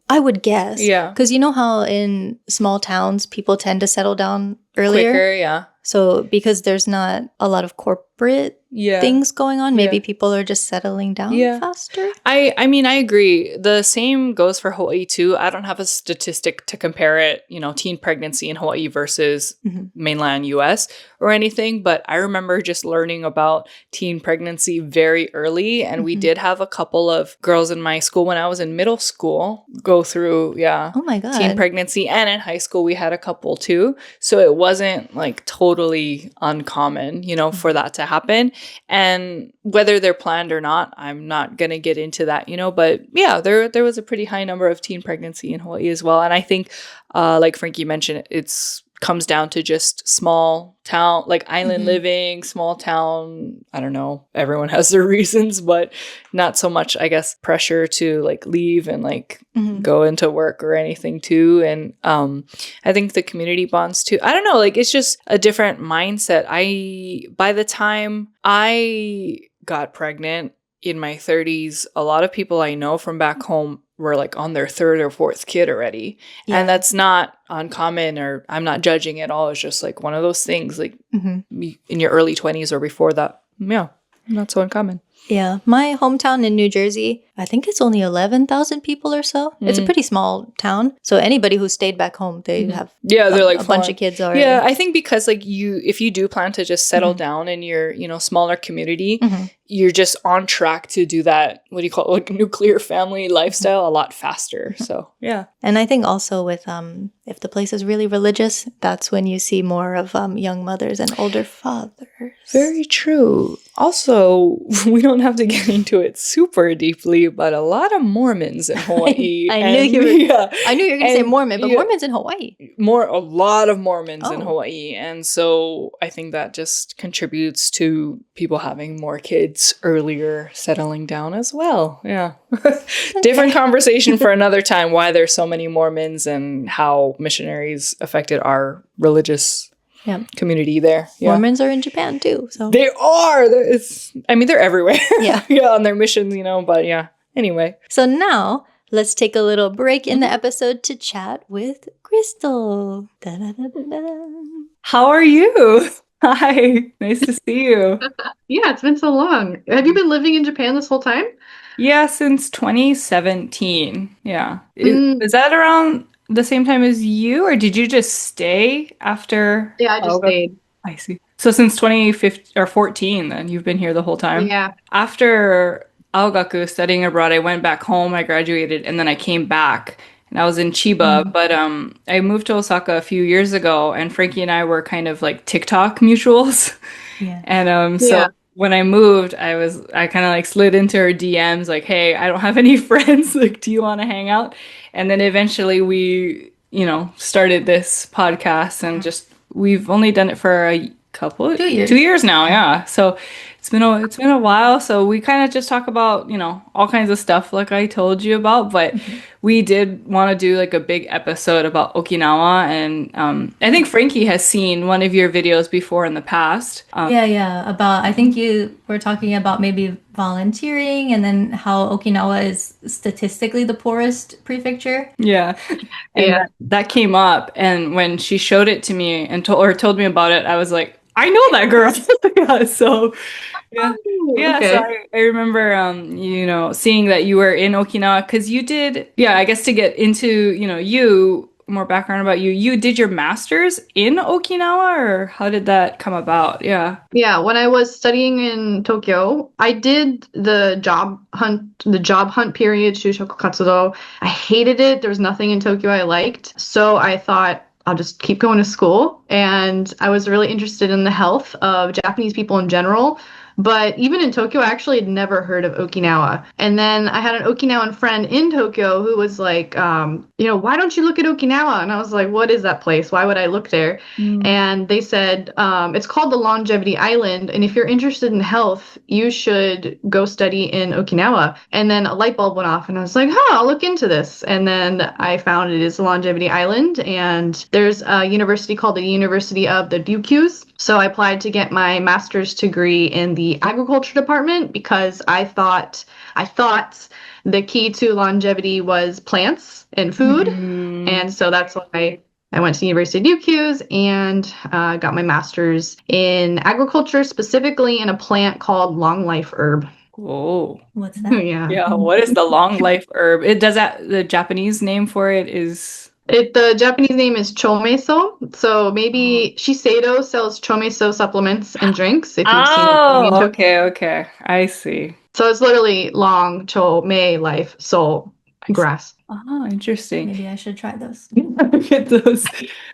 I would guess. Yeah. Because you know how in small towns, people tend to settle down earlier? Quicker, yeah. So because there's not a lot of corporate things going on, maybe people are just settling down faster. I mean, I agree. The same goes for Hawaii too. I don't have a statistic to compare it, teen pregnancy in Hawaii versus mainland US or anything, but I remember just learning about teen pregnancy very early, and we did have a couple of girls in my school when I was in middle school go through oh my God, teen pregnancy, and in high school we had a couple too. So it wasn't like totally uncommon, for that to happen. And whether they're planned or not, I'm not going to get into that, but yeah, there was a pretty high number of teen pregnancy in Hawaii as well. And I think, like Frankie mentioned, it's comes down to just small town, like island living, small town. I don't know. Everyone has their reasons, but not so much, I guess, pressure to like leave and like go into work or anything too. And I think the community bonds too. I don't know. Like it's just a different mindset. By the time I got pregnant in my 30s, a lot of people I know from back home were like on their 3rd or 4th kid already. Yeah. And that's not uncommon, or I'm not judging at all. It's just like one of those things like in your early 20s or before that. Yeah. not so uncommon. Yeah, my hometown in New Jersey, I think it's only 11,000 people or so. It's a pretty small town. So anybody who stayed back home, they have they're like a bunch of kids already. Yeah, I think because like if you do plan to just settle down in your, smaller community, you're just on track to do that, what do you call it, like nuclear family lifestyle a lot faster. So, yeah. And I think also with if the place is really religious, that's when you see more of young mothers and older fathers. Very true. Also, we don't have to get into it super deeply, but a lot of Mormons in Hawaii. I knew you were going to say Mormon, but Mormons in Hawaii. A lot of Mormons in Hawaii. And so I think that just contributes to people having more kids earlier, settling down as well. Yeah. Different conversation for another time, why there's so many Mormons and how missionaries affected our religious community there. Yeah. Mormons are in Japan too. So they are. They're everywhere. Yeah. Yeah, on their missions, but yeah. Anyway. So now let's take a little break in the episode to chat with Christal. Da-da-da-da-da. How are you? Hi. Nice to see you. Yeah, it's been so long. Have you been living in Japan this whole time? Yeah, since 2017. Yeah. Is that around the same time as you, or did you just stay after? Yeah, I just stayed. I see. So since 2015 or 14, then you've been here the whole time? Yeah. After Aogaku, studying abroad, I went back home, I graduated, and then I came back. And I was in Chiba, but I moved to Osaka a few years ago, and Frankie and I were kind of like TikTok mutuals. Yeah. And so when I moved, I kind of like slid into her DMs like, hey, I don't have any friends. Like, do you want to hang out? And then eventually we, started this podcast, and we've only done it for a couple 2 years. 2 years now, yeah. So it's been a while. So we kind of just talk about, all kinds of stuff like I told you about, but we did want to do like a big episode about Okinawa, and I think Frankie has seen one of your videos before in the past. About, I think you were talking about maybe volunteering and then how Okinawa is statistically the poorest prefecture. Yeah. And that came up, and when she showed it to me and told me about it, I was like, I know that girl. Yeah, so yeah. Yeah, okay. So I remember seeing that you were in Okinawa, because you did, I guess to get into, more background about you. You did your master's in Okinawa, or how did that come about? Yeah. Yeah, when I was studying in Tokyo, I did the job hunt period, Shushoku Katsudo. I hated it. There was nothing in Tokyo I liked. So I thought I'll just keep going to school. And I was really interested in the health of Japanese people in general. But even in Tokyo, I actually had never heard of Okinawa. And then I had an Okinawan friend in Tokyo who was like, why don't you look at Okinawa? And I was like, what is that place? Why would I look there? And they said, it's called the Longevity Island. And if you're interested in health, you should go study in Okinawa. And then a light bulb went off, and I was like, I'll look into this. And then I found it is the Longevity Island. And there's a university called the University of the Ryukyus. So I applied to get my master's degree in the agriculture department, because I thought the key to longevity was plants and food. And so that's why I went to the University of Ryukyus and got my master's in agriculture, specifically in a plant called long life herb. Oh, what's that? Yeah. What is the long life herb? It does that. The Japanese name for it is. The Japanese name is chomeso. So maybe Shiseido sells chomeso supplements and drinks. If you've seen it. Okay. I see. So it's literally long chome life so grass. Oh, interesting. Maybe I should try those. Get those.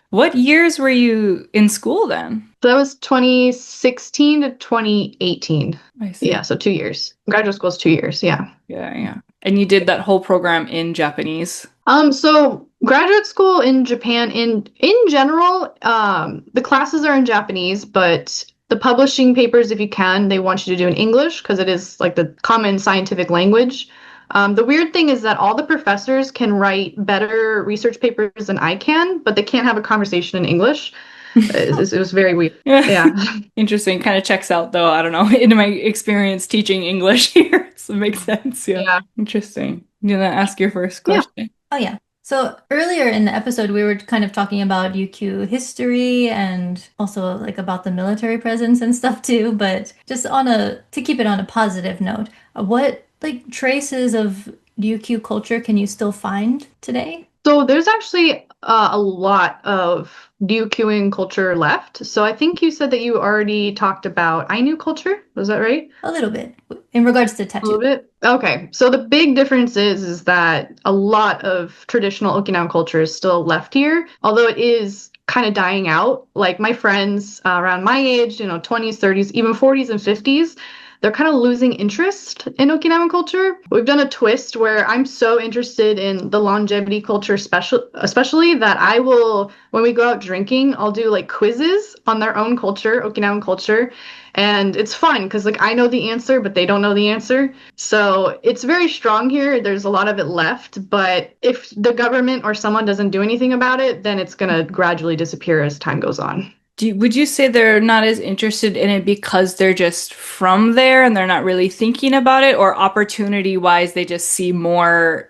What years were you in school then? So that was 2016 to 2018. I see. Yeah, so 2 years. Graduate school is 2 years. Yeah. Yeah. And you did that whole program in Japanese? So graduate school in Japan, in general, the classes are in Japanese, but the publishing papers, if you can, they want you to do in English, because it is like the common scientific language. The weird thing is that all the professors can write better research papers than I can, but they can't have a conversation in English. It was very weird. Yeah. Interesting. Kind of checks out, though. I don't know. In my experience teaching English here, so it makes sense. Yeah. Interesting. You gonna ask your first question? Oh, yeah. So earlier in the episode, we were kind of talking about UQ history and also like about the military presence and stuff too. But just to keep it on a positive note, what like traces of UQ culture can you still find today? So there's actually a lot of Ryukyuan culture left. So I think you said that you already talked about Ainu culture. Was that right? A little bit in regards to A little tattoo. bit? Okay. So the big difference is that a lot of traditional Okinawan culture is still left here, although it is kind of dying out. Like my friends around my age, 20s, 30s, even 40s and 50s, they're kind of losing interest in Okinawan culture. We've done a twist where I'm so interested in the longevity culture, especially that I will, when we go out drinking, I'll do like quizzes on their own culture, Okinawan culture. And it's fun because like I know the answer, but they don't know the answer. So it's very strong here. There's a lot of it left. But if the government or someone doesn't do anything about it, then it's going to gradually disappear as time goes on. Would you say they're not as interested in it because they're just from there and they're not really thinking about it, or opportunity wise, they just see more,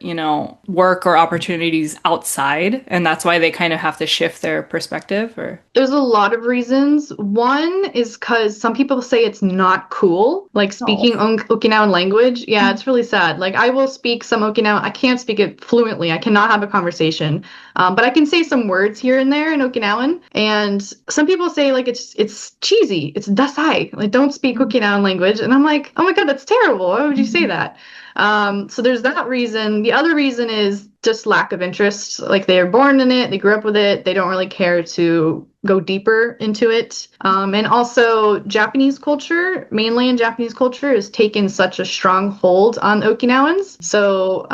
work or opportunities outside, and that's why they kind of have to shift their perspective? Or There's a lot of reasons. One is because some people say it's not cool, like speaking Okinawan language. Yeah, it's really sad. Like I will speak some Okinawan. I can't speak it fluently. I cannot have a conversation, but I can say some words here and there in Okinawan. And some people say like it's cheesy. It's dasai. Like don't speak Okinawan language. And I'm like, oh my God, that's terrible. Why would you say that? So there's that reason. The other reason is just lack of interest. Like they are born in it, they grew up with it, they don't really care to go deeper into it. And also Japanese culture, mainland Japanese culture has taken such a strong hold on Okinawans. So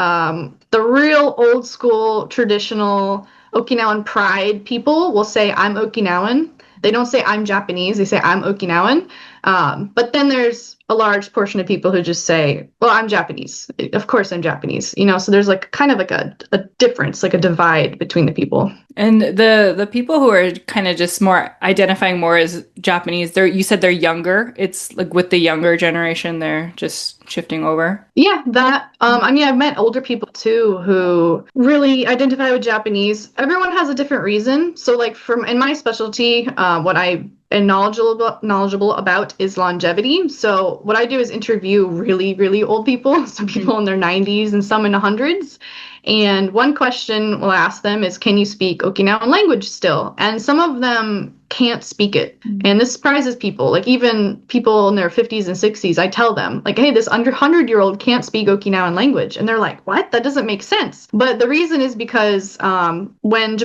the real old school traditional Okinawan pride people will say, I'm Okinawan. They don't say I'm Japanese, they say I'm Okinawan. But then there's a large portion of people who just say, well, I'm Japanese. Of course I'm Japanese. So there's like kind of like a difference, like a divide between the people. and the people who are kind of just more identifying more as Japanese, you said they're younger. It's like with the younger generation, they're just shifting over. Yeah, that. I mean, I've met older people too who really identify with Japanese. Everyone has a different reason. So, like, in my specialty, what I am knowledgeable about is longevity. So, what I do is interview really, really old people, so people in their 90s and some in the hundreds. And one question we'll ask them is, can you speak Okinawan language still? And some of them can't speak it. And this surprises people. Like even people in their 50s and 60s, I tell them, like, hey, this under 100-year-old can't speak Okinawan language. And they're like, what? That doesn't make sense. But the reason is because when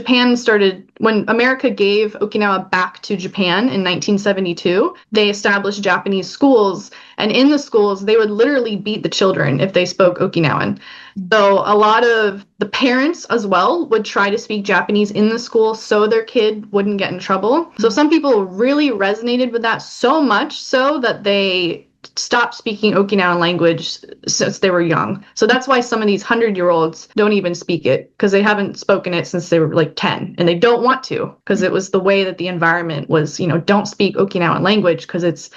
America gave Okinawa back to Japan in 1972, they established Japanese schools. And in the schools, they would literally beat the children if they spoke Okinawan. So a lot of the parents as well would try to speak Japanese in the school so their kid wouldn't get in trouble. So some people really resonated with that so much so that they stopped speaking Okinawan language since they were young. So that's why some of these 100-year-olds don't even speak it, because they haven't spoken it since they were like 10, and they don't want to, because it was the way that the environment was, don't speak Okinawan language because it's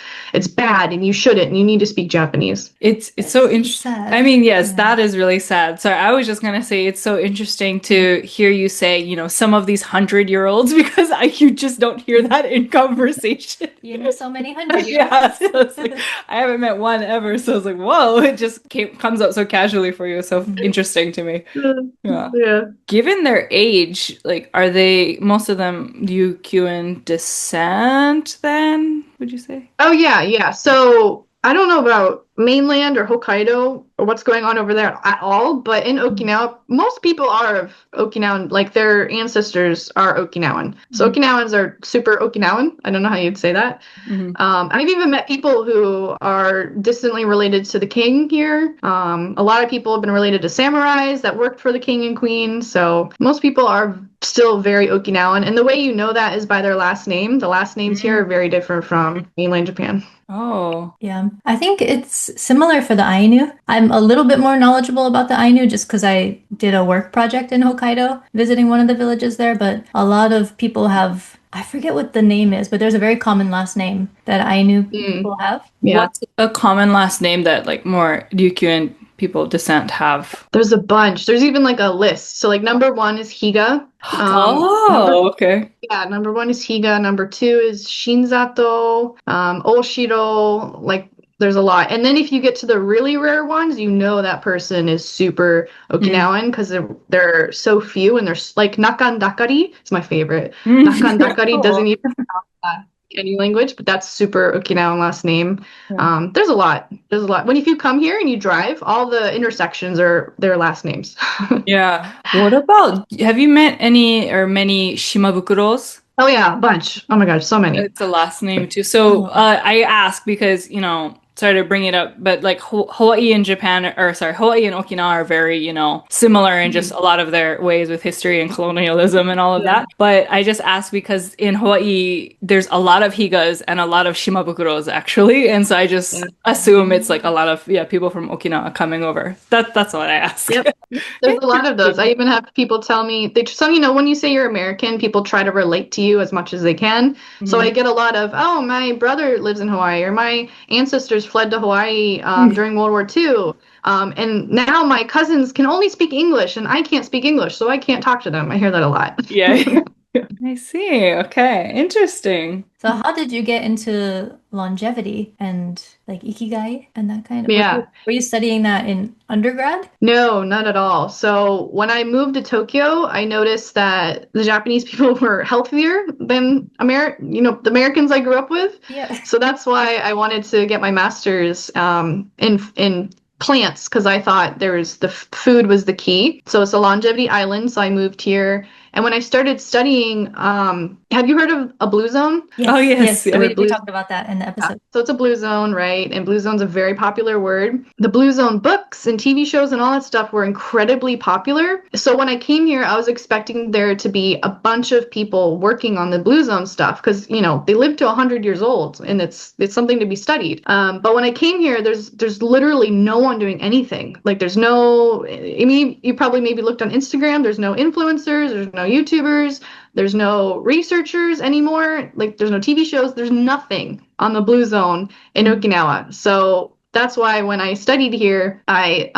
bad and you shouldn't, and you need to speak Japanese. It's so interesting. I mean, yes, that is really sad. So I was just gonna say it's so interesting to hear you say, some of these 100-year-olds, because you just don't hear that in conversation. So many 100-year-olds. Yeah, so it's like, I haven't met one ever, so I was like, whoa, it just comes up so casually for you. So interesting to me. Yeah. Given their age, like, are they, most of them, Ryukyuan descent then, would you say? Oh, yeah. So I don't know about mainland or Hokkaido or what's going on over there at all, but in Okinawa, most people are of Okinawan, like their ancestors are Okinawan. So Okinawans are super Okinawan. I don't know how you'd say that. I've even met people who are distantly related to the king here. A lot of people have been related to samurais that worked for the king and queen. So most people are still very Okinawan. And the way you know that is by their last name. The last names here are very different from mainland Japan. Oh. Yeah. I think it's similar for the Ainu. I'm a little bit more knowledgeable about the Ainu just because I did a work project in Hokkaido, visiting one of the villages there, but a lot of people have, I forget what the name is, but there's a very common last name that Ainu people have. Yeah. What's a common last name that like more Ryukyuan people of descent have? There's a bunch. There's even like a list. So like number 1 is Higa. Okay. Number 1 is Higa. Number 2 is Shinzato, Oshiro. Like there's a lot. And then if you get to the really rare ones, you know that person is super Okinawan because they're so few, and there's like Nakandakari. It's my favorite. Nakandakari doesn't even have any language, but that's super Okinawan last name. Yeah. There's a lot. If you come here and you drive, all the intersections are their last names. Yeah. What about, have you met any or many Shimabukuros? Oh yeah, a bunch. Oh my gosh, so many. It's a last name too. So I ask because, sorry to bring it up, but like Hawaii and Japan, or sorry, Hawaii and Okinawa are very, similar in just a lot of their ways with history and colonialism and all of that. But I just ask because in Hawaii, there's a lot of Higas and a lot of Shimabukuros actually. And so I just assume it's like a lot of, people from Okinawa coming over. That's what I ask. Yep. There's a lot of those. I even have people tell me, when you say you're American, people try to relate to you as much as they can. Mm-hmm. So I get a lot of, oh, my brother lives in Hawaii, or my ancestors fled to Hawaii during World War II. And now my cousins can only speak English and I can't speak English, so I can't talk to them. I hear that a lot. Yeah. I see. Okay. Interesting. So how did you get into longevity and like ikigai and that kind of? Yeah. Were you studying that in undergrad? No, not at all. So when I moved to Tokyo, I noticed that the Japanese people were healthier than the Americans I grew up with. Yeah. So that's why I wanted to get my master's in plants, because I thought the food was the key. So it's a longevity island. So I moved here. And when I started studying, have you heard of a blue zone? Yes. Oh, yes. Yeah. We talked about that in the episode. So it's a blue zone, right? And blue zone's a very popular word. The blue zone books and TV shows and all that stuff were incredibly popular. So when I came here, I was expecting there to be a bunch of people working on the blue zone stuff because, they live to 100 years old and it's something to be studied. But when I came here, there's literally no one doing anything. Like there's no, you probably maybe looked on Instagram. There's no influencers. There's no YouTubers. There's no researchers anymore. Like there's no TV shows. There's nothing on the blue zone in Okinawa. So that's why when I studied here, I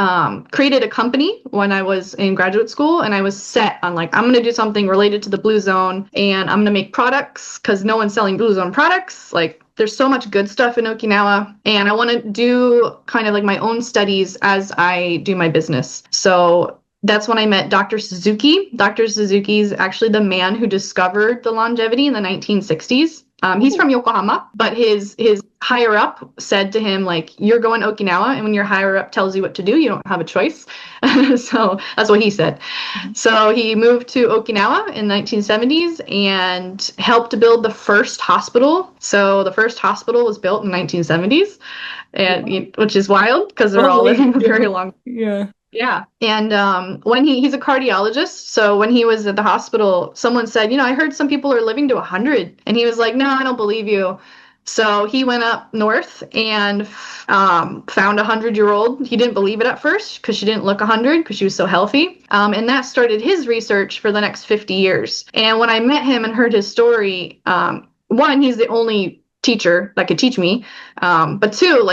created a company when I was in graduate school, and I was set on I'm going to do something related to the blue zone, and I'm going to make products because no one's selling blue zone products. Like there's so much good stuff in Okinawa, and I want to do kind of like my own studies as I do my business. So that's when I met Dr. Suzuki. Dr. Suzuki is actually the man who discovered the longevity in the 1960s. He's from Yokohama, but his higher up said to him, you're going to Okinawa, and when your higher up tells you what to do, you don't have a choice. So that's what he said. So he moved to Okinawa in the 1970s and helped build the first hospital. So the first hospital was built in the 1970s, and which is wild because they're all living a very long. Yeah. Yeah. And when he's a cardiologist, so when he was at the hospital, someone said, I heard some people are living to 100. And he was like, no, I don't believe you. So he went up north and found a 100-year-old. He didn't believe it at first because she didn't look 100 because she was so healthy. And that started his research for the next 50 years. And when I met him and heard his story, one, he's the only teacher that could teach me, but two,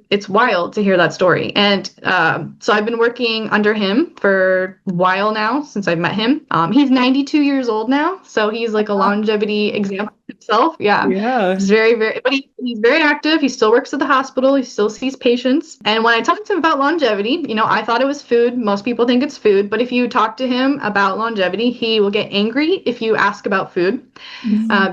it's wild to hear that story. And so I've been working under him for a while now since I've met him. He's 92 years old now, so he's like a longevity example himself. Yeah. He's very, very, but he's very active. He still works at the hospital. He still sees patients. And when I talked to him about longevity, I thought it was food. Most people think it's food, but if you talk to him about longevity, he will get angry if you ask about food,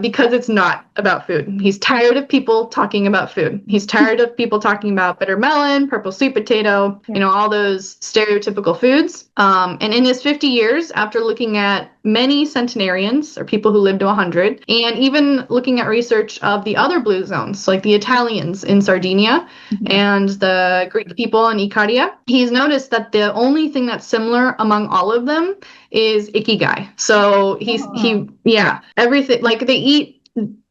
because it's not about food. He's tired of people talking about food. He's tired of people talking about bitter melon, purple sweet potato, all those stereotypical foods. And in his 50 years, after looking at many centenarians, or people who lived to 100, and even looking at research of the other blue zones, like the Italians in Sardinia and the Greek people in Icaria, he's noticed that the only thing that's similar among all of them is ikigai. So everything, they eat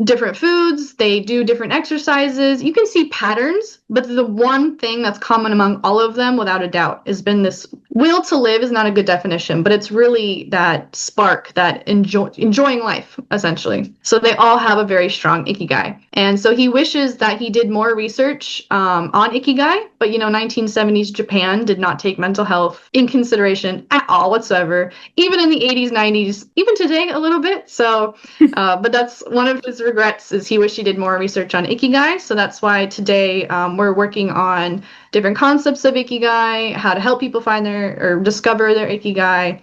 different foods, they do different exercises. You can see patterns, but the one thing that's common among all of them, without a doubt, has been this will to live is not a good definition, but it's really that spark, that enjoying life, essentially. So they all have a very strong ikigai. And so he wishes that he did more research on ikigai, but 1970s Japan did not take mental health in consideration at all whatsoever, even in the 80s, 90s, even today a little bit. So, but that's one of his regrets, is he wished he did more research on ikigai. So that's why today we're working on different concepts of ikigai, how to help people find or discover their ikigai,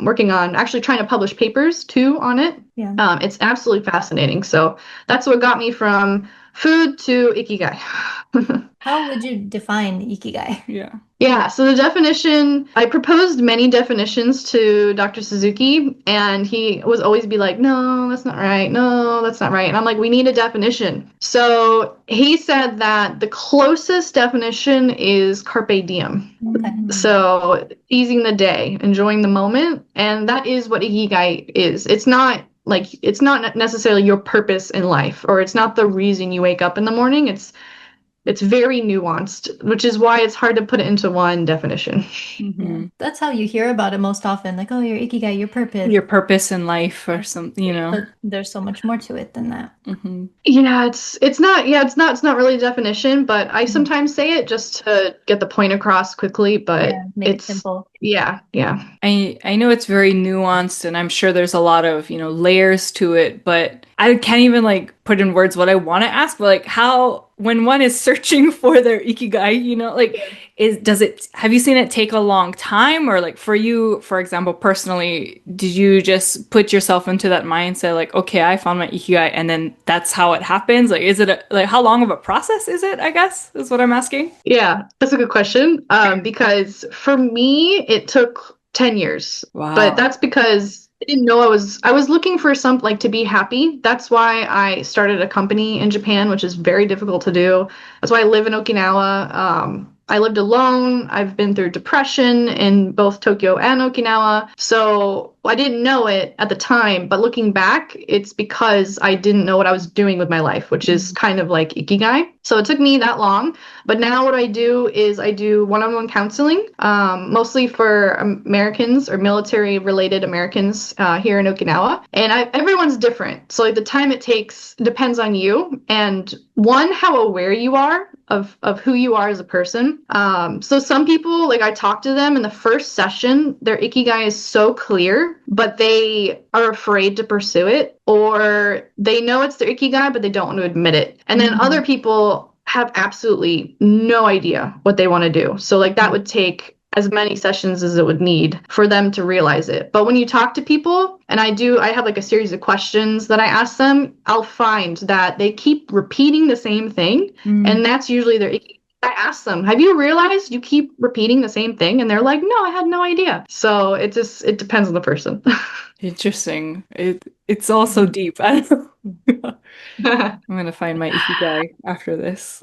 working on actually trying to publish papers too on it. Yeah. It's absolutely fascinating. So that's what got me from food to ikigai. How would you define ikigai? Yeah, so the definition, I proposed many definitions to Dr. Suzuki, and he was always be like, no, that's not right. No, that's not right. And I'm like, we need a definition. So he said that the closest definition is carpe diem. Okay. So seizing the day, enjoying the moment. And that is what ikigai is. It's not necessarily your purpose in life, or it's not the reason you wake up in the morning. It's very nuanced, which is why it's hard to put it into one definition. Yeah. That's how you hear about it most often, like, oh, your ikigai, your purpose. Your purpose in life or something, But there's so much more to it than that. Yeah, it's not really a definition, but I sometimes say it just to get the point across quickly, but make it simple. Yeah. I know it's very nuanced, and I'm sure there's a lot of, layers to it, but I can't even put in words what I want to ask, but how, when one is searching for their ikigai, have you seen it take a long time? Or for you, for example, personally, did you just put yourself into that mindset, okay, I found my ikigai, and then that's how it happens? Is it how long of a process is it, I guess, is what I'm asking? Yeah, that's a good question. Because for me, it took 10 years. Wow. But that's because I didn't know I was looking for something to be happy. That's why I started a company in Japan, which is very difficult to do. That's why I live in Okinawa. I lived alone. I've been through depression in both Tokyo and Okinawa. So I didn't know it at the time, but looking back, it's because I didn't know what I was doing with my life, which is kind of like ikigai. So it took me that long. But now what I do is I do one-on-one counseling, mostly for Americans or military-related Americans here in Okinawa. And everyone's different. So the time it takes depends on you. And one, how aware you are of who you are as a person. So some people, I talk to them in the first session, their ikigai is so clear, but they are afraid to pursue it, or they know it's their ikigai, but they don't want to admit it. And then other people have absolutely no idea what they want to do. So that would take as many sessions as it would need for them to realize it. But when you talk to people, and I have a series of questions that I ask them, I'll find that they keep repeating the same thing. And that's usually their ikigai. I ask them, have you realized you keep repeating the same thing? And they're like, no, I had no idea. So it depends on the person. Interesting. It's all so deep. I don't know. I'm going to find my ikigai after this.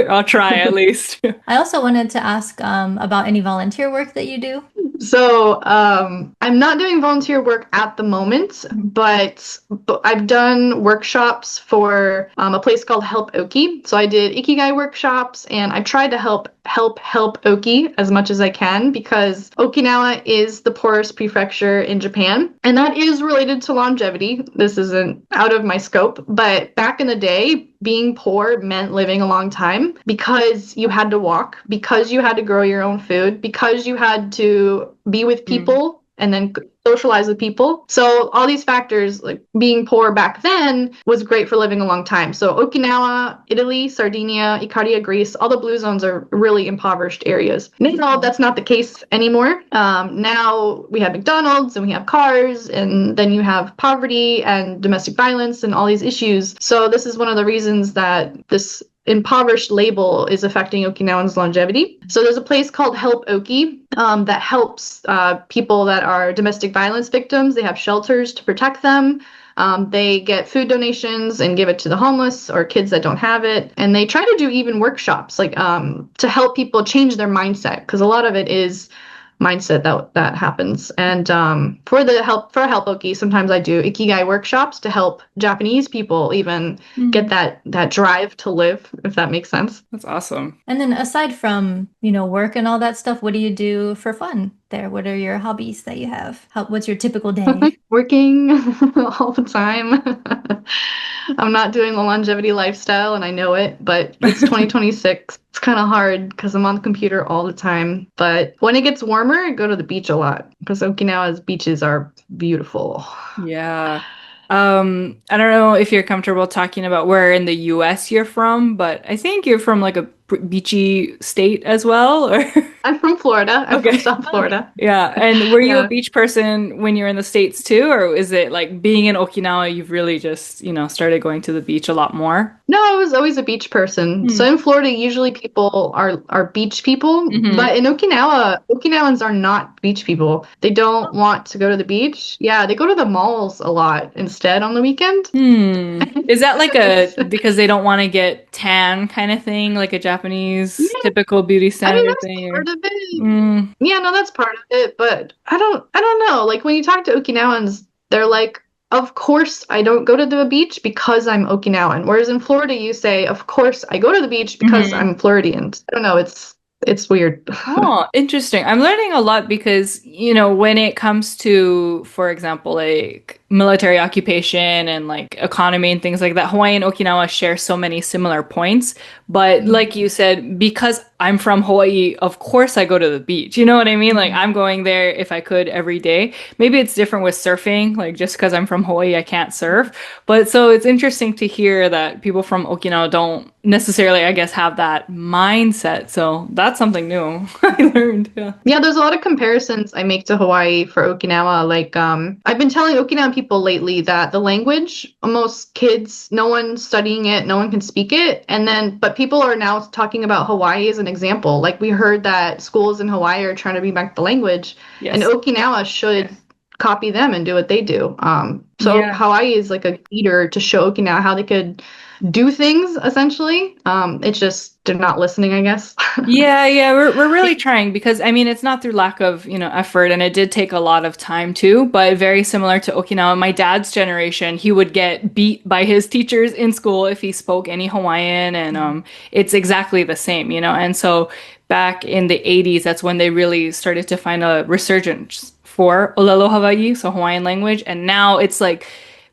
I'll try at least. I also wanted to ask about any volunteer work that you do. So I'm not doing volunteer work at the moment, but I've done workshops for a place called Help Oki. So I did ikigai workshops, and I tried to help Oki as much as I can, because Okinawa is the poorest prefecture in Japan, and that is related to longevity. This isn't out of my scope, but back in the day, being poor meant living a long time because you had to walk, because you had to grow your own food, because you had to be with people and then socialize with people. So all these factors, being poor back then, was great for living a long time. So Okinawa, Italy, Sardinia, Icaria, Greece, all the blue zones are really impoverished areas. Now that's not the case anymore. Now we have McDonald's and we have cars, and then you have poverty and domestic violence and all these issues. So this is one of the reasons that this impoverished label is affecting Okinawans' longevity. So there's a place called Help Oki that helps people that are domestic violence victims. They have shelters to protect them. They get food donations and give it to the homeless or kids that don't have it. And they try to do even workshops to help people change their mindset, because a lot of it is mindset that happens. And for helpoki, sometimes I do ikigai workshops to help Japanese people even get that drive to live, if that makes sense. That's awesome. And then aside from, you know, work and all that stuff, what do you do for fun there? What are your hobbies that you have? What's your typical day? Working all the time. I'm not doing the longevity lifestyle and I know it, but it's 2026. It's kind of hard because I'm on the computer all the time. But when it gets warmer, I go to the beach a lot because Okinawa's beaches are beautiful. Yeah. I don't know if you're comfortable talking about where in the US you're from, but I think you're from like a beachy state as well, or I'm from Florida. I'm from South Florida. yeah. And were you a Yeah. beach person when you're in the States too, or is it like being in Okinawa, you've really just, started going to the beach a lot more? No, I was always a beach person. So in Florida, usually people are beach people, but in Okinawa, Okinawans are not beach people. They don't want to go to the beach. Yeah, they go to the malls a lot instead on the weekend. Is that like because they don't want to get tan kind of thing, like a Japanese typical beauty I mean, standard that's thing? part of it. Yeah, no, that's part of it, but I don't know. Like when you talk to Okinawans, they're like, of course I don't go to the beach because I'm Okinawan. Whereas in Florida, you say, of course I go to the beach because I'm Floridian. I don't know. It's weird. Oh, interesting. I'm learning a lot because, when it comes to, for example, like military occupation and like economy and things like that, Hawaii and Okinawa share so many similar points. But like you said, because I'm from Hawaii, of course I go to the beach. You know what I mean? Like I'm going there if I could every day. Maybe it's different with surfing. Like just because I'm from Hawaii, I can't surf. But so it's interesting to hear that people from Okinawa don't necessarily, I guess, have that mindset. So that's something new I learned. Yeah. Yeah, there's a lot of comparisons I make to Hawaii for Okinawa. Like, I've been telling Okinawan people lately that the language, most kids, no one's studying it, no one can speak it. But people are now talking about Hawaii as an example. Like, we heard that schools in Hawaii are trying to bring back the language, and Okinawa should copy them and do what they do. So Hawaii is like a leader to show Okinawa how they could do things, essentially. It's just they're not listening, I guess. Yeah, we're really trying because I mean it's not through lack of, effort, and it did take a lot of time too, but very similar to Okinawa. My dad's generation, he would get beat by his teachers in school if he spoke any Hawaiian, and it's exactly the same, and so back in the 80s, that's when they really started to find a resurgence for Olelo Hawaii, so Hawaiian language, and now it's like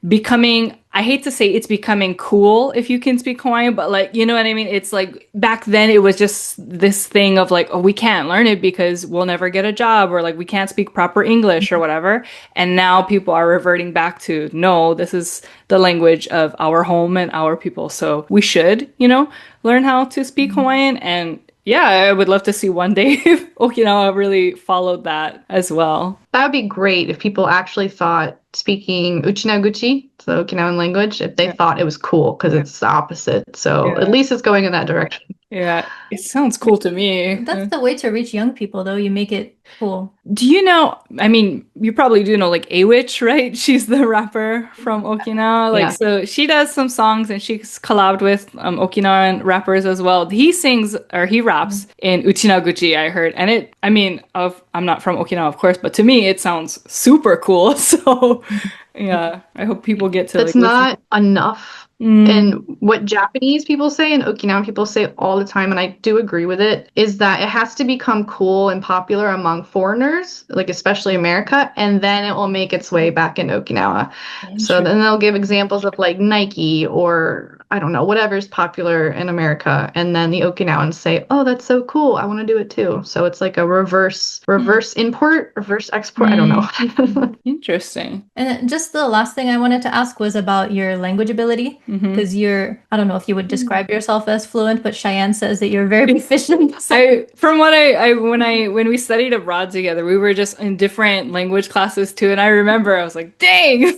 becoming, I hate to say it's becoming cool if you can speak Hawaiian, but like, you know what I mean? It's like back then it was just this thing of like, oh, we can't learn it because we'll never get a job, or like we can't speak proper English or whatever. And now people are reverting back to, no, this is the language of our home and our people. So we should, learn how to speak Hawaiian. And yeah, I would love to see one day if Okinawa really followed that as well. That would be great if people actually thought speaking Uchinaguchi, so Okinawan language, if they thought it was cool, because it's the opposite. So at least it's going in that direction. Yeah, it sounds cool to me. That's the way to reach young people, though. You make it cool. Do you know, I mean, you probably do know like A-Witch, right? She's the rapper from Okinawa. Like, so she does some songs and she's collabed with Okinawan rappers as well. He sings or he raps in Uchinaguchi, I heard. And I'm not from Okinawa, of course, but to me, it sounds super cool. So yeah, I hope people get to That's not enough. And what Japanese people say and Okinawan people say all the time, and I do agree with it, is that it has to become cool and popular among foreigners, like especially America, and then it will make its way back into Okinawa. So then they'll give examples of like Nike or I don't know, whatever's popular in America, and then the Okinawans say, "Oh, that's so cool. I want to do it too." So it's like a reverse import, reverse export. I don't know. Interesting. And just the last thing I wanted to ask was about your language ability. Because I don't know if you would describe yourself as fluent, but Cheyenne says that you're very proficient. When we studied abroad together, we were just in different language classes too. And I remember I was like, dang,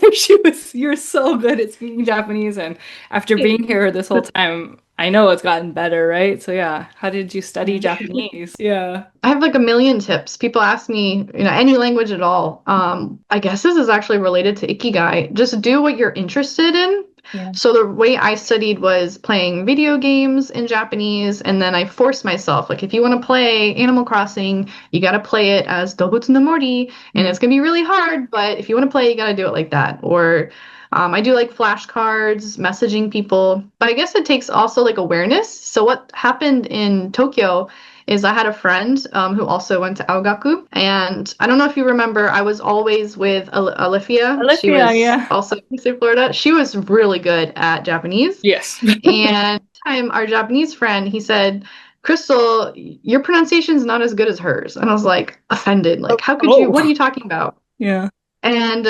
you're so good at speaking Japanese. And after being here this whole time, I know it's gotten better, right? So yeah, how did you study Japanese? Yeah. I have like a million tips. People ask me, any language at all. I guess this is actually related to ikigai. Just do what you're interested in. Yeah. So the way I studied was playing video games in Japanese, and then I forced myself, like, if you want to play Animal Crossing, you got to play it as Dobutsu no Mori, and it's going to be really hard, but if you want to play, you got to do it like that. Or I do like flashcards, messaging people, but I guess it takes also like awareness. So what happened in Tokyo is I had a friend who also went to Aogaku, and I don't know if you remember, I was always with Alifia. She was yeah. also in Florida. She was really good at Japanese. Yes. And time our Japanese friend, he said, Crystal, your pronunciation is not as good as hers. And I was like offended. Like, how could you? What are you talking about? Yeah. And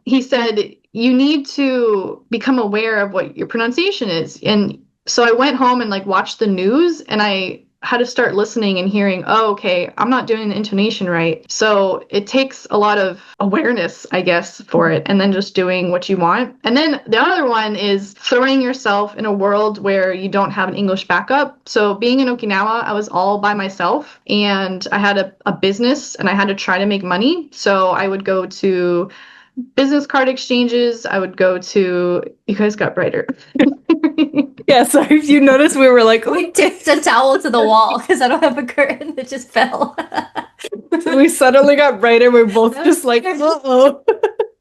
he said, you need to become aware of what your pronunciation is. And so I went home and like watched the news, and I had to start listening and hearing, oh, okay, I'm not doing the intonation right. So it takes a lot of awareness, I guess, for it, and then just doing what you want. And then the other one is throwing yourself in a world where you don't have an English backup. So being in Okinawa, I was all by myself, and I had a business, and I had to try to make money. So I would go to business card exchanges. I would go to, you guys got brighter. Yeah, sorry if you noticed we were like, We tipped a towel to the wall because I don't have a curtain that just fell. we suddenly got brighter. We're both just like, uh-oh.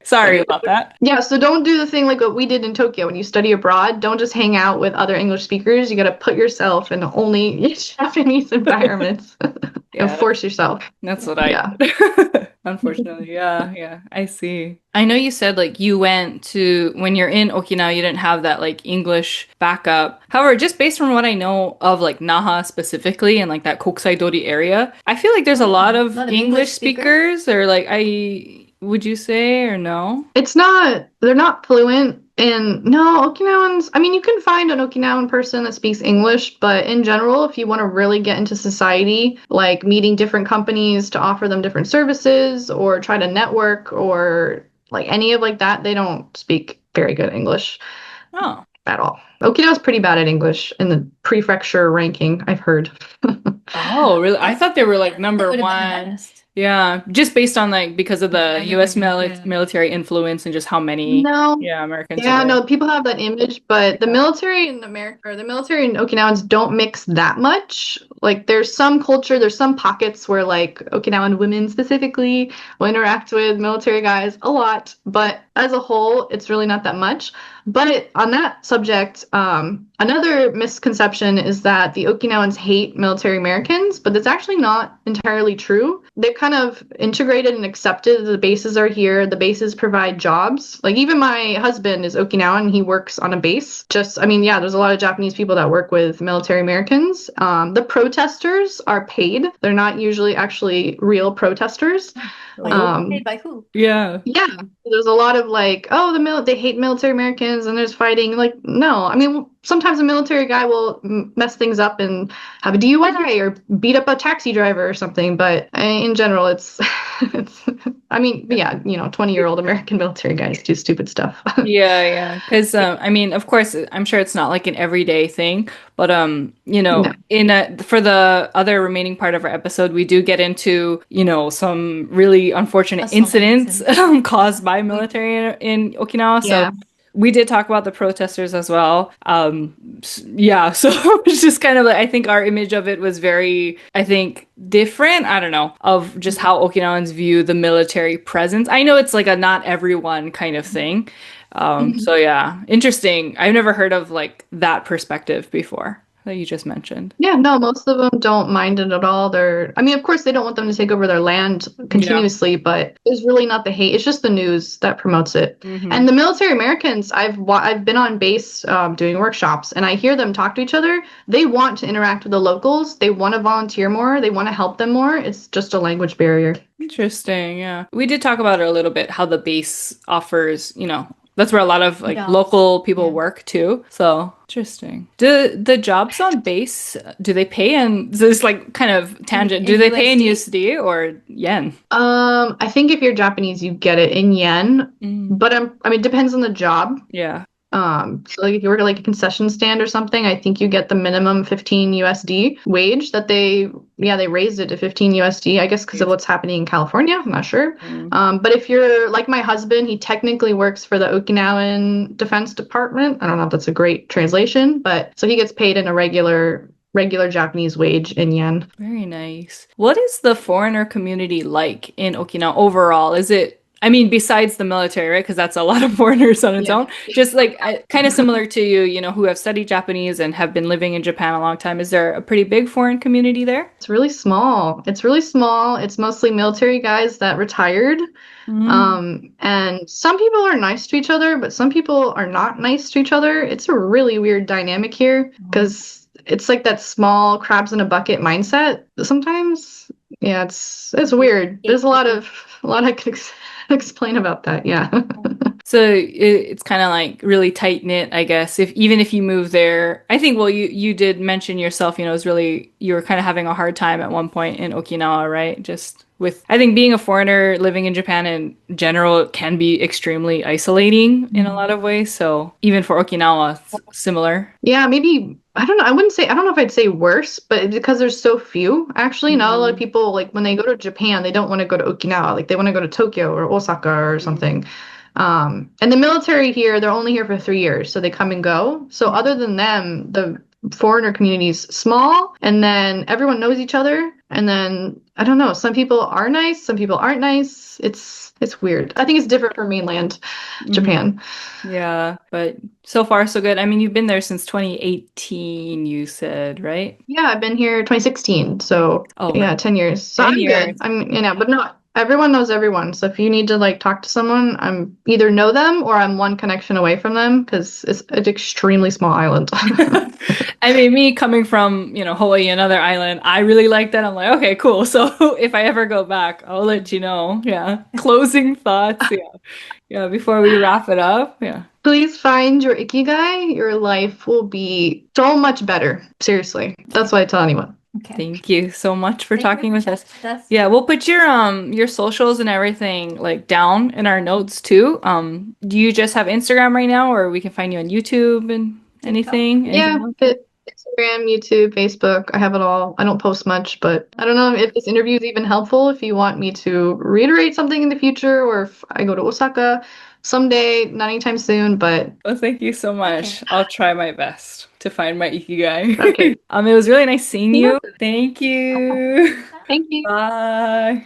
Sorry about that. Yeah, so don't do the thing like what we did in Tokyo when you study abroad. Don't just hang out with other English speakers. You got to put yourself in only Japanese environments and force yourself. That's what I did. Unfortunately, yeah, I see. I know you said like you went to, when you're in Okinawa, you didn't have that like English backup. However, just based on what I know of like Naha specifically and like that Kokusai Dori area, I feel like there's a lot of English speakers, or like would you say, or no? They're not fluent. And no, Okinawans, I mean, you can find an Okinawan person that speaks English, but in general, if you want to really get into society, like meeting different companies to offer them different services or try to network or like any of like that, they don't speak very good English at all. Okinawa's pretty bad at English in the prefecture ranking, I've heard. Oh, really? I thought they were like number one. Yeah, just based on like because of the U.S. military influence and just how many Americans. Yeah, no, people have that image, but the military in America, or the military in Okinawans don't mix that much. Like there's some culture, there's some pockets where like Okinawan women specifically will interact with military guys a lot, but as a whole, it's really not that much. But on that subject, another misconception is that the Okinawans hate military Americans, but that's actually not entirely true. They've kind of integrated and accepted the bases are here. The bases provide jobs. Like even my husband is Okinawan and he works on a base. There's a lot of Japanese people that work with military Americans. The protesters are paid. They're not usually actually real protesters. Paid by who? Yeah. Yeah. There's a lot of like, oh, they hate military Americans and there's fighting. Like, no. I mean, sometimes a military guy will mess things up and have a DUI or beat up a taxi driver or something. But in general, it's 20-year-old American military guys do stupid stuff. Yeah. Because, of course, I'm sure it's not like an everyday thing. But, for the other remaining part of our episode, we do get into, some really unfortunate incidents caused by military in Okinawa. So we did talk about the protesters as well. So it's just kind of like, I think our image of it was very, different. I don't know, of just how Okinawans view the military presence. I know it's like a not everyone kind of thing. So yeah, interesting. I've never heard of like that perspective before that you just mentioned. Yeah, no, most of them don't mind it at all. Of course, they don't want them to take over their land continuously, but it's really not the hate. It's just the news that promotes it. Mm-hmm. And the military Americans, I've been on base doing workshops, and I hear them talk to each other. They want to interact with the locals. They want to volunteer more. They want to help them more. It's just a language barrier. Interesting, yeah. We did talk about it a little bit, how the base offers, that's where a lot of local people work too. So interesting. Do the jobs on base, do they pay in this like kind of tangent? Do they pay in USD or yen? I think if you're Japanese, you get it in yen. But it depends on the job. Yeah. So like if you work at like a concession stand or something, I think you get the minimum 15 USD wage that they raised it to 15 USD, I guess because of what's happening in California. I'm not sure. But if you're like my husband, he technically works for the Okinawan Defense Department. I don't know if that's a great translation, but so he gets paid in a regular Japanese wage in yen. Very nice. What is the foreigner community like in Okinawa overall? Is it, I mean, besides the military, right? Because that's a lot of foreigners on its own. Just like kind of similar to you, you know, who have studied Japanese and have been living in Japan a long time. Is there a pretty big foreign community there? It's really small. It's mostly military guys that retired. And some people are nice to each other, but some people are not nice to each other. It's a really weird dynamic here because it's like that small crabs in a bucket mindset sometimes. Yeah, it's weird. There's a lot I could explain about that. Yeah. So it's kind of like really tight knit, I guess. Even if you move there, I think, well, you did mention yourself, you know, you were kind of having a hard time at one point in Okinawa, right? Just with, I think being a foreigner living in Japan in general can be extremely isolating in a lot of ways. So even for Okinawa, it's similar. Yeah, maybe, I don't know. I don't know if I'd say worse, but because there's so few, actually, not a lot of people, like when they go to Japan, they don't want to go to Okinawa. Like they want to go to Tokyo or Osaka or something. And the military here, they're only here for 3 years, so they come and go. So other than them, the foreigner community is small, and then everyone knows each other. And then I don't know, some people are nice, some people aren't nice. It's weird. I think it's different for mainland Japan. Yeah, but so far so good. I mean, you've been there since 2018, you said, right? Yeah, I've been here 2016, so yeah, 10 years. So 10 I'm years. good. I'm, you know, but not everyone knows everyone. So if you need to like talk to someone, I'm either know them or I'm one connection away from them because it's an extremely small island. I mean, me coming from, you know, Hawaii, another island, I really like that. I'm like, okay, cool. So if I ever go back, I'll let you know. Yeah. Closing thoughts. Yeah. Yeah. Before we wrap it up. Yeah. Please find your ikigai. Your life will be so much better. Seriously. That's what I tell anyone. Okay. Thank you so much for talking with us. Yeah, we'll put your socials and everything like down in our notes too. Do you just have Instagram right now, or we can find you on YouTube and anything? Yeah, Instagram, YouTube, Facebook. I have it all. I don't post much, but I don't know if this interview is even helpful. If you want me to reiterate something in the future, or if I go to Osaka someday, not anytime soon, but well, thank you so much. Okay. I'll try my best to find my ikigai. Okay. It was really nice seeing you. Thank you. Thank you. Bye.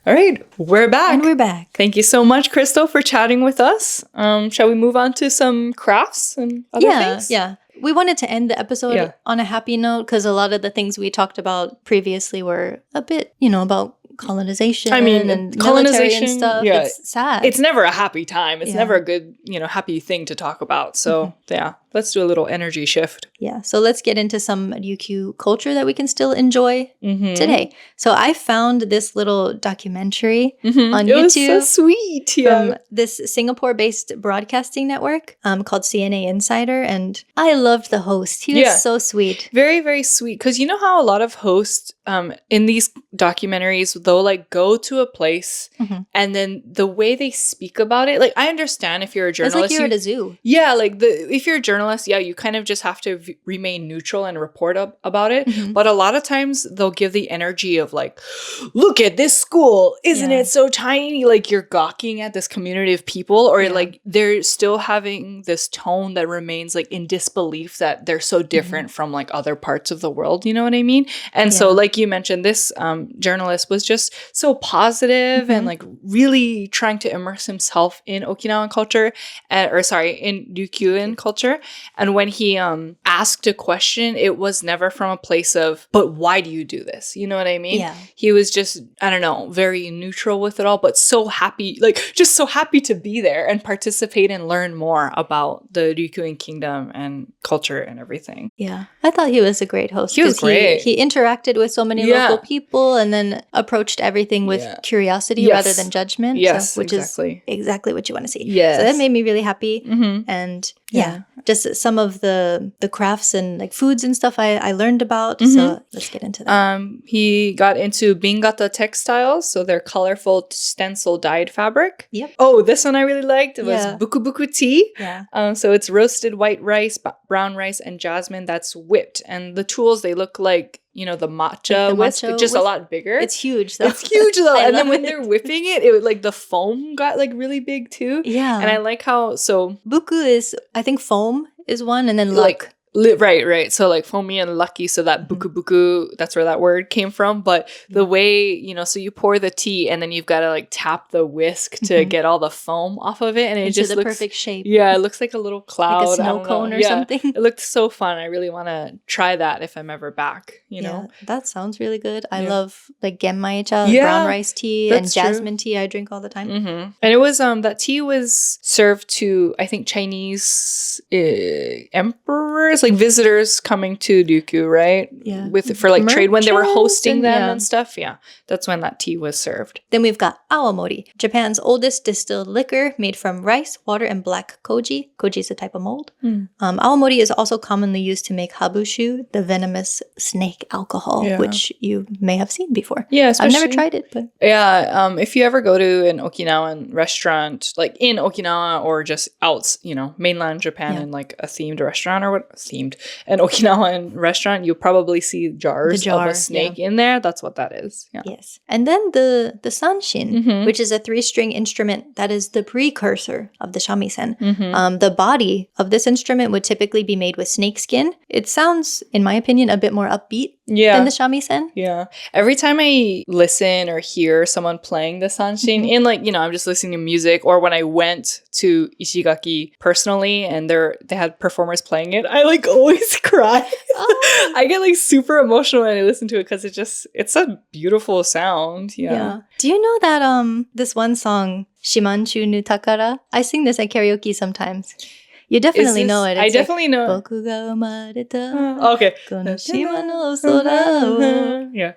All right, we're back. And we're back. Thank you so much, Christal, for chatting with us. Shall we move on to some crafts and other things? Yeah. We wanted to end the episode on a happy note because a lot of the things we talked about previously were a bit, you know, about colonization. I mean, and colonization and stuff. Yeah, it's sad. It's never a happy time. It's never a good, you know, happy thing to talk about. So yeah, let's do a little energy shift. Yeah. So let's get into some Ryukyu culture that we can still enjoy today. So I found this little documentary on YouTube. It was so sweet. From this Singapore-based broadcasting network called CNA Insider. And I loved the host. He was so sweet. Very, very sweet. Because you know how a lot of hosts in these documentaries, they'll like go to a place and then the way they speak about it, like I understand if you're a journalist. It's like you're at a zoo. Yeah, like if you're a journalist, you kind of just have to remain neutral and report about it. But a lot of times they'll give the energy of like, look at this school. Isn't it so tiny? Like you're gawking at this community of people, or like they're still having this tone that remains like in disbelief that they're so different from like other parts of the world. You know what I mean? And so like you mentioned, this journalist was just so positive and like really trying to immerse himself in Okinawan culture, in Ryukyuan culture. And when he asked a question, it was never from a place of, but why do you do this? You know what I mean? Yeah. He was just, I don't know, very neutral with it all, but so happy, like just so happy to be there and participate and learn more about the Ryukyu Kingdom and culture and everything. Yeah. I thought he was a great host. He was great. He interacted with so many local people and then approached everything with curiosity rather than judgment. Yes, which is exactly what you want to see. Yes. So that made me really happy. And just some of the crafts and like foods and stuff I learned about. So let's get into that. He got into bingata textiles, so they're colorful stencil dyed fabric. Yep. Oh, this one I really liked. It was buku buku tea. Yeah. So it's roasted white rice, brown rice, and jasmine that's whipped. And the tools, they look like, you know, the matcha Like the whisk, matcha just a whisk? lot bigger. It's huge though. It's huge though. I And then love when it. they're whipping it, would, like the foam got like really big too. Yeah. And I like how, so Buku is, I think foam is one, and then like, luck. right. So like foamy and lucky. So that buku buku, that's where that word came from. But the way, you know, so you pour the tea and then you've got to like tap the whisk to get all the foam off of it. And it Into just the looks perfect shape. Yeah, it looks like a little cloud. Like a I snow don't know. cone or Yeah, something. It looked so fun. I really want to try that if I'm ever back, you know? Yeah, that sounds really good. I Yeah. love like genmaicha, Yeah, brown rice tea, and that's true. jasmine tea I drink all the time. And it was that tea was served to, I think, Chinese emperors, like visitors coming to Ryukyu, right? Yeah. For like trade when they were Merchants hosting and- them yeah. and stuff. Yeah, that's when that tea was served. Then we've got awamori, Japan's oldest distilled liquor made from rice, water, and black koji. Koji is a type of mold. Awamori is also commonly used to make habushu, the venomous snake alcohol, Yeah. which you may have seen before. Yeah, I've never especially- tried it, but Yeah, if you ever go to an Okinawan restaurant, like in Okinawa or just out, you know, mainland Japan in like a themed restaurant or an Okinawan restaurant, you'll probably see jars jar, of a snake in there. That's what that is. Yeah. yes. And then the sanshin, Mhm. which is a 3-string instrument that is the precursor of the shamisen. Mhm. The body of this instrument would typically be made with snakeskin. It sounds, in my opinion, a bit more upbeat Yeah. than the shamisen. Yeah. Every time I listen or hear someone playing the sanshin in like, you know, I'm just listening to music, or when I went to Ishigaki personally and they had performers playing it, I like always cry. Oh. I get like super emotional when I listen to it because it's a beautiful sound. Yeah. Do you know that this one song, Shimanchu nu Takara? I sing this at karaoke sometimes. You definitely know it. I It's like, definitely know. Boku ga umareta Okay. kono shima no sora wo. Yeah.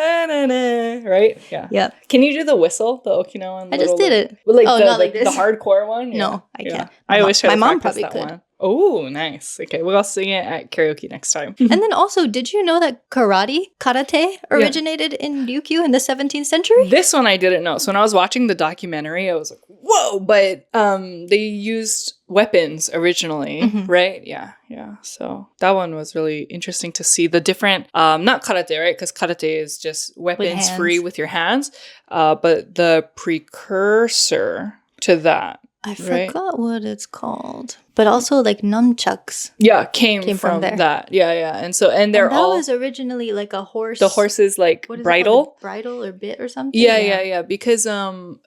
Right? Yeah. Yep. Can you do the whistle, the Okinawan? I just did it. Like Oh, the, not like the this. hardcore one? Yeah. No, I Yeah. can't. I always try My to mom practice probably that could. one. Oh, nice. Okay, we'll sing it at karaoke next time. And then also, did you know that karate originated in Ryukyu in the 17th century? This one I didn't know. So when I was watching the documentary, I was like, whoa, but they used weapons originally, right? Yeah. So that one was really interesting to see the different, not karate, right? Because karate is just weapons free hands. with your hands, but the precursor to that. I Right. forgot what it's called. But also like nunchucks. Yeah, came Came from from there. that. Yeah. And they're that all was originally like a horse. the horse's like What is it bridle. called? The bridle or bit or something? Yeah. Because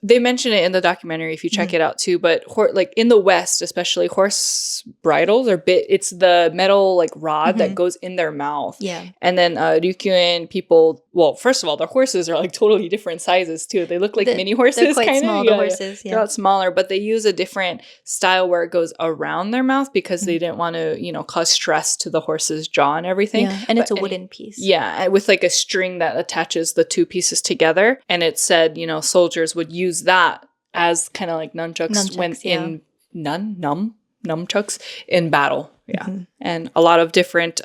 they mention it in the documentary if you check it out too. But like in the West, especially, horse bridles are it's the metal like rod that goes in their mouth. Yeah. And then Ryukyuan people, well, first of all, their horses are like totally different sizes too. They look like mini horses. They're quite kinda. small, Yeah, the horses. They're a lot smaller, but they use a different style where it goes around their mouth because they didn't want to, you know, cause stress to the horse's jaw and everything. Yeah. And it's a But wooden piece. Yeah, with like a string that attaches the two pieces together. And it said, you know, soldiers would use that as kind of like nunchucks when in nunchucks in battle. Yeah. And a lot of different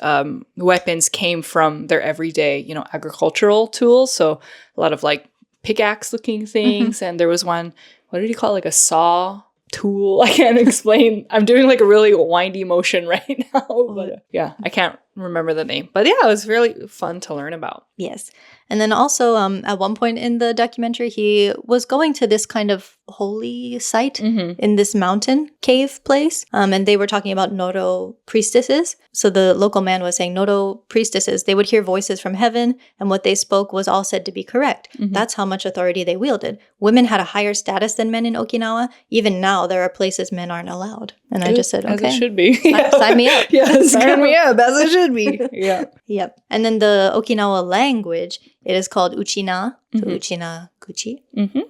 weapons came from their everyday, you know, agricultural tools. So a lot of like pickaxe looking things. And there was one, what did he call it? Like a saw tool. I can't explain. I'm doing like a really windy motion right now. But yeah, I can't remember the name. But yeah, it was really fun to learn about. Yes. And then also at one point in the documentary, he was going to this kind of holy site in this mountain cave place. And they were talking about Noro priestesses. So the local man was saying Noro priestesses, they would hear voices from heaven and what they spoke was all said to be correct. That's how much authority they wielded. Women had a higher status than men in Okinawa. Even now, there are places men aren't allowed. And I just said, okay. As it should be. Sign me up. Yeah, sign me up. As it should be. Yeah. Yep. And then the Okinawa language, it is called Uchina. So Uchina Kuchi.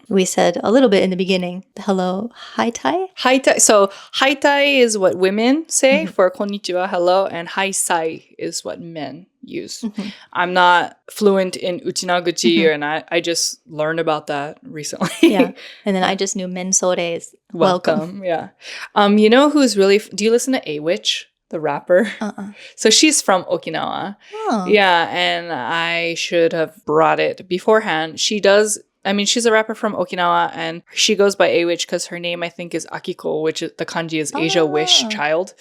We said a little bit in the beginning, hello, haitai. Haitai. So haitai is what women say for konnichiwa, hello, and haisai is what men use. I'm not fluent in uchinaguchi, and I just learned about that recently. Yeah. And then I just knew mensore is welcome. Yeah. You know who's really... Do you listen to A-Witch, the rapper? So she's from Okinawa. Oh. Yeah, and I should have brought it beforehand. She does... I mean, she's a rapper from Okinawa, and she goes by A-Witch because her name, I think, is Akiko, which is, the kanji is Asia Wish Child.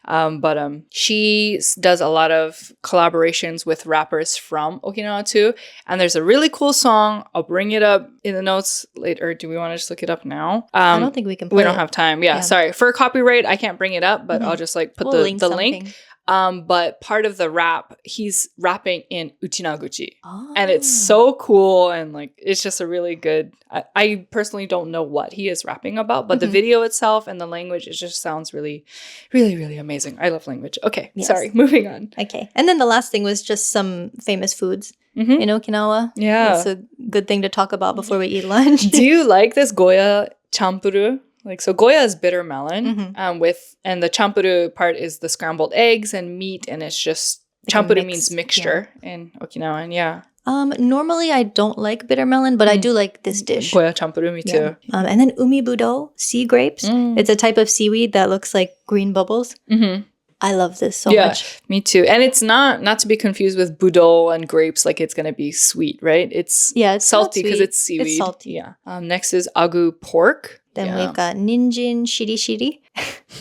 But she does a lot of collaborations with rappers from Okinawa, too. And there's a really cool song. I'll bring it up in the notes later. Do we want to just look it up now? I don't think we can play We don't have time. Yeah, sorry. For copyright, I can't bring it up, but I'll just like put the link. But part of the rap, he's rapping in uchinaguchi. And it's so cool, and like it's just a really good... I personally don't know what he is rapping about, but the video itself and the language, it just sounds really, really, really amazing. I love language. Okay, sorry, moving on. Okay. And then the last thing was just some famous foods in Okinawa. Yeah. It's a good thing to talk about before we eat lunch. Do you like this Goya champuru? Like, so Goya is bitter melon, and the champuru part is the scrambled eggs and meat, and it's just champuru means mixture in Okinawan. Normally I don't like bitter melon, but I do like this dish. Goya champuru, me too. And then umi budo, sea grapes. It's a type of seaweed that looks like green bubbles. I love this so much. Me too. And it's not to be confused with budo and grapes, like it's gonna be sweet, right? It's salty because it's seaweed. It's salty. Yeah. Next is agu pork. Then we've got ninjin shiri shiri.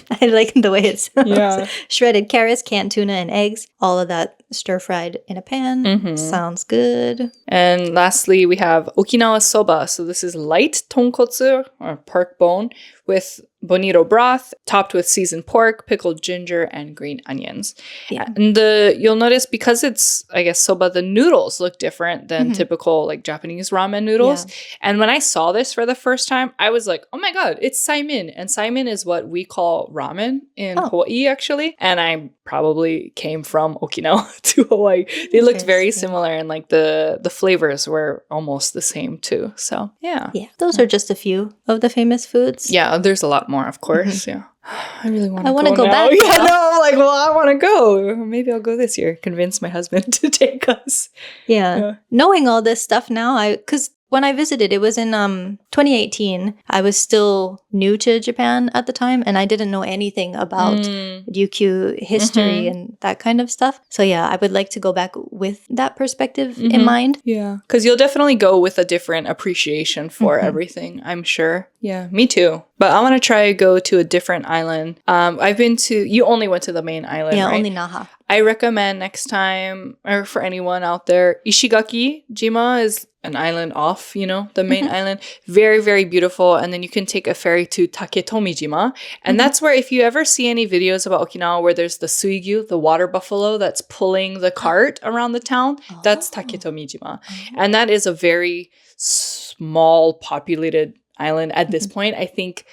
I like the way it sounds. Yeah. Shredded carrots, canned tuna, and eggs. All of that stir-fried in a pan. Sounds good. And lastly, we have Okinawa soba. So this is light tonkotsu, or pork bone, with bonito broth, topped with seasoned pork, pickled ginger, and green onions. Yeah. And you'll notice, because it's, I guess, soba, the noodles look different than typical like Japanese ramen noodles. Yeah. And when I saw this for the first time, I was like, oh my god, it's saimin. And saimin is what we call ramen in Hawaii, actually. And I probably came from Okinawa to Hawaii. They looked very similar, and like the flavors were almost the same too. So yeah. Those are just a few of the famous foods. Yeah, there's a lot more, of course. Yeah. I really want to go. I want to go now. back. Yeah, no, like, well, I want to go. Maybe I'll go this year. Convince my husband to take us. Yeah. Knowing all this stuff now, because when I visited, it was in 2018. I was still new to Japan at the time, and I didn't know anything about Ryukyu history and that kind of stuff. So yeah, I would like to go back with that perspective in mind. Yeah, because you'll definitely go with a different appreciation for everything, I'm sure. Yeah, me too. But I want to try go to a different island. I've been to... You only went to the main island, right? Yeah, only Naha. I recommend next time, or for anyone out there, Ishigaki Jima is an island off, the main island. Very, very beautiful. And then you can take a ferry to Taketomi Jima. And that's where, if you ever see any videos about Okinawa where there's the suigyu, the water buffalo that's pulling the cart around the town, that's Taketomi Jima. And that is a very small populated island at this point. I think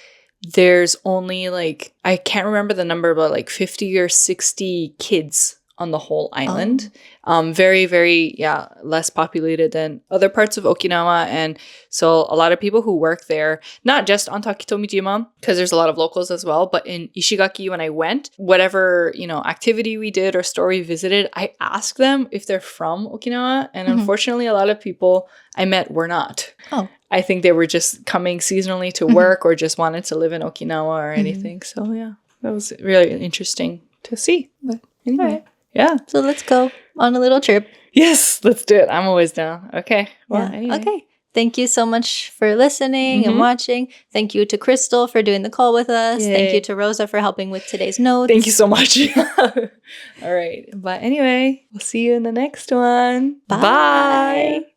there's only like, I can't remember the number, but like 50 or 60 kids on the whole island. Very, very, less populated than other parts of Okinawa. And so a lot of people who work there, not just on Taketomi Jima, because there's a lot of locals as well, but in Ishigaki, when I went, whatever, activity we did or store we visited, I asked them if they're from Okinawa. And unfortunately, a lot of people I met were not. I think they were just coming seasonally to work or just wanted to live in Okinawa or anything. So yeah, that was really interesting to see. But anyway. Right. Yeah. So let's go on a little trip. Yes, let's do it. I'm always down. Okay. Well, anyway. Okay. Thank you so much for listening and watching. Thank you to Christal for doing the call with us. Yay. Thank you to Rosa for helping with today's notes. Thank you so much. All right. But anyway, we'll see you in the next one. Bye. Bye.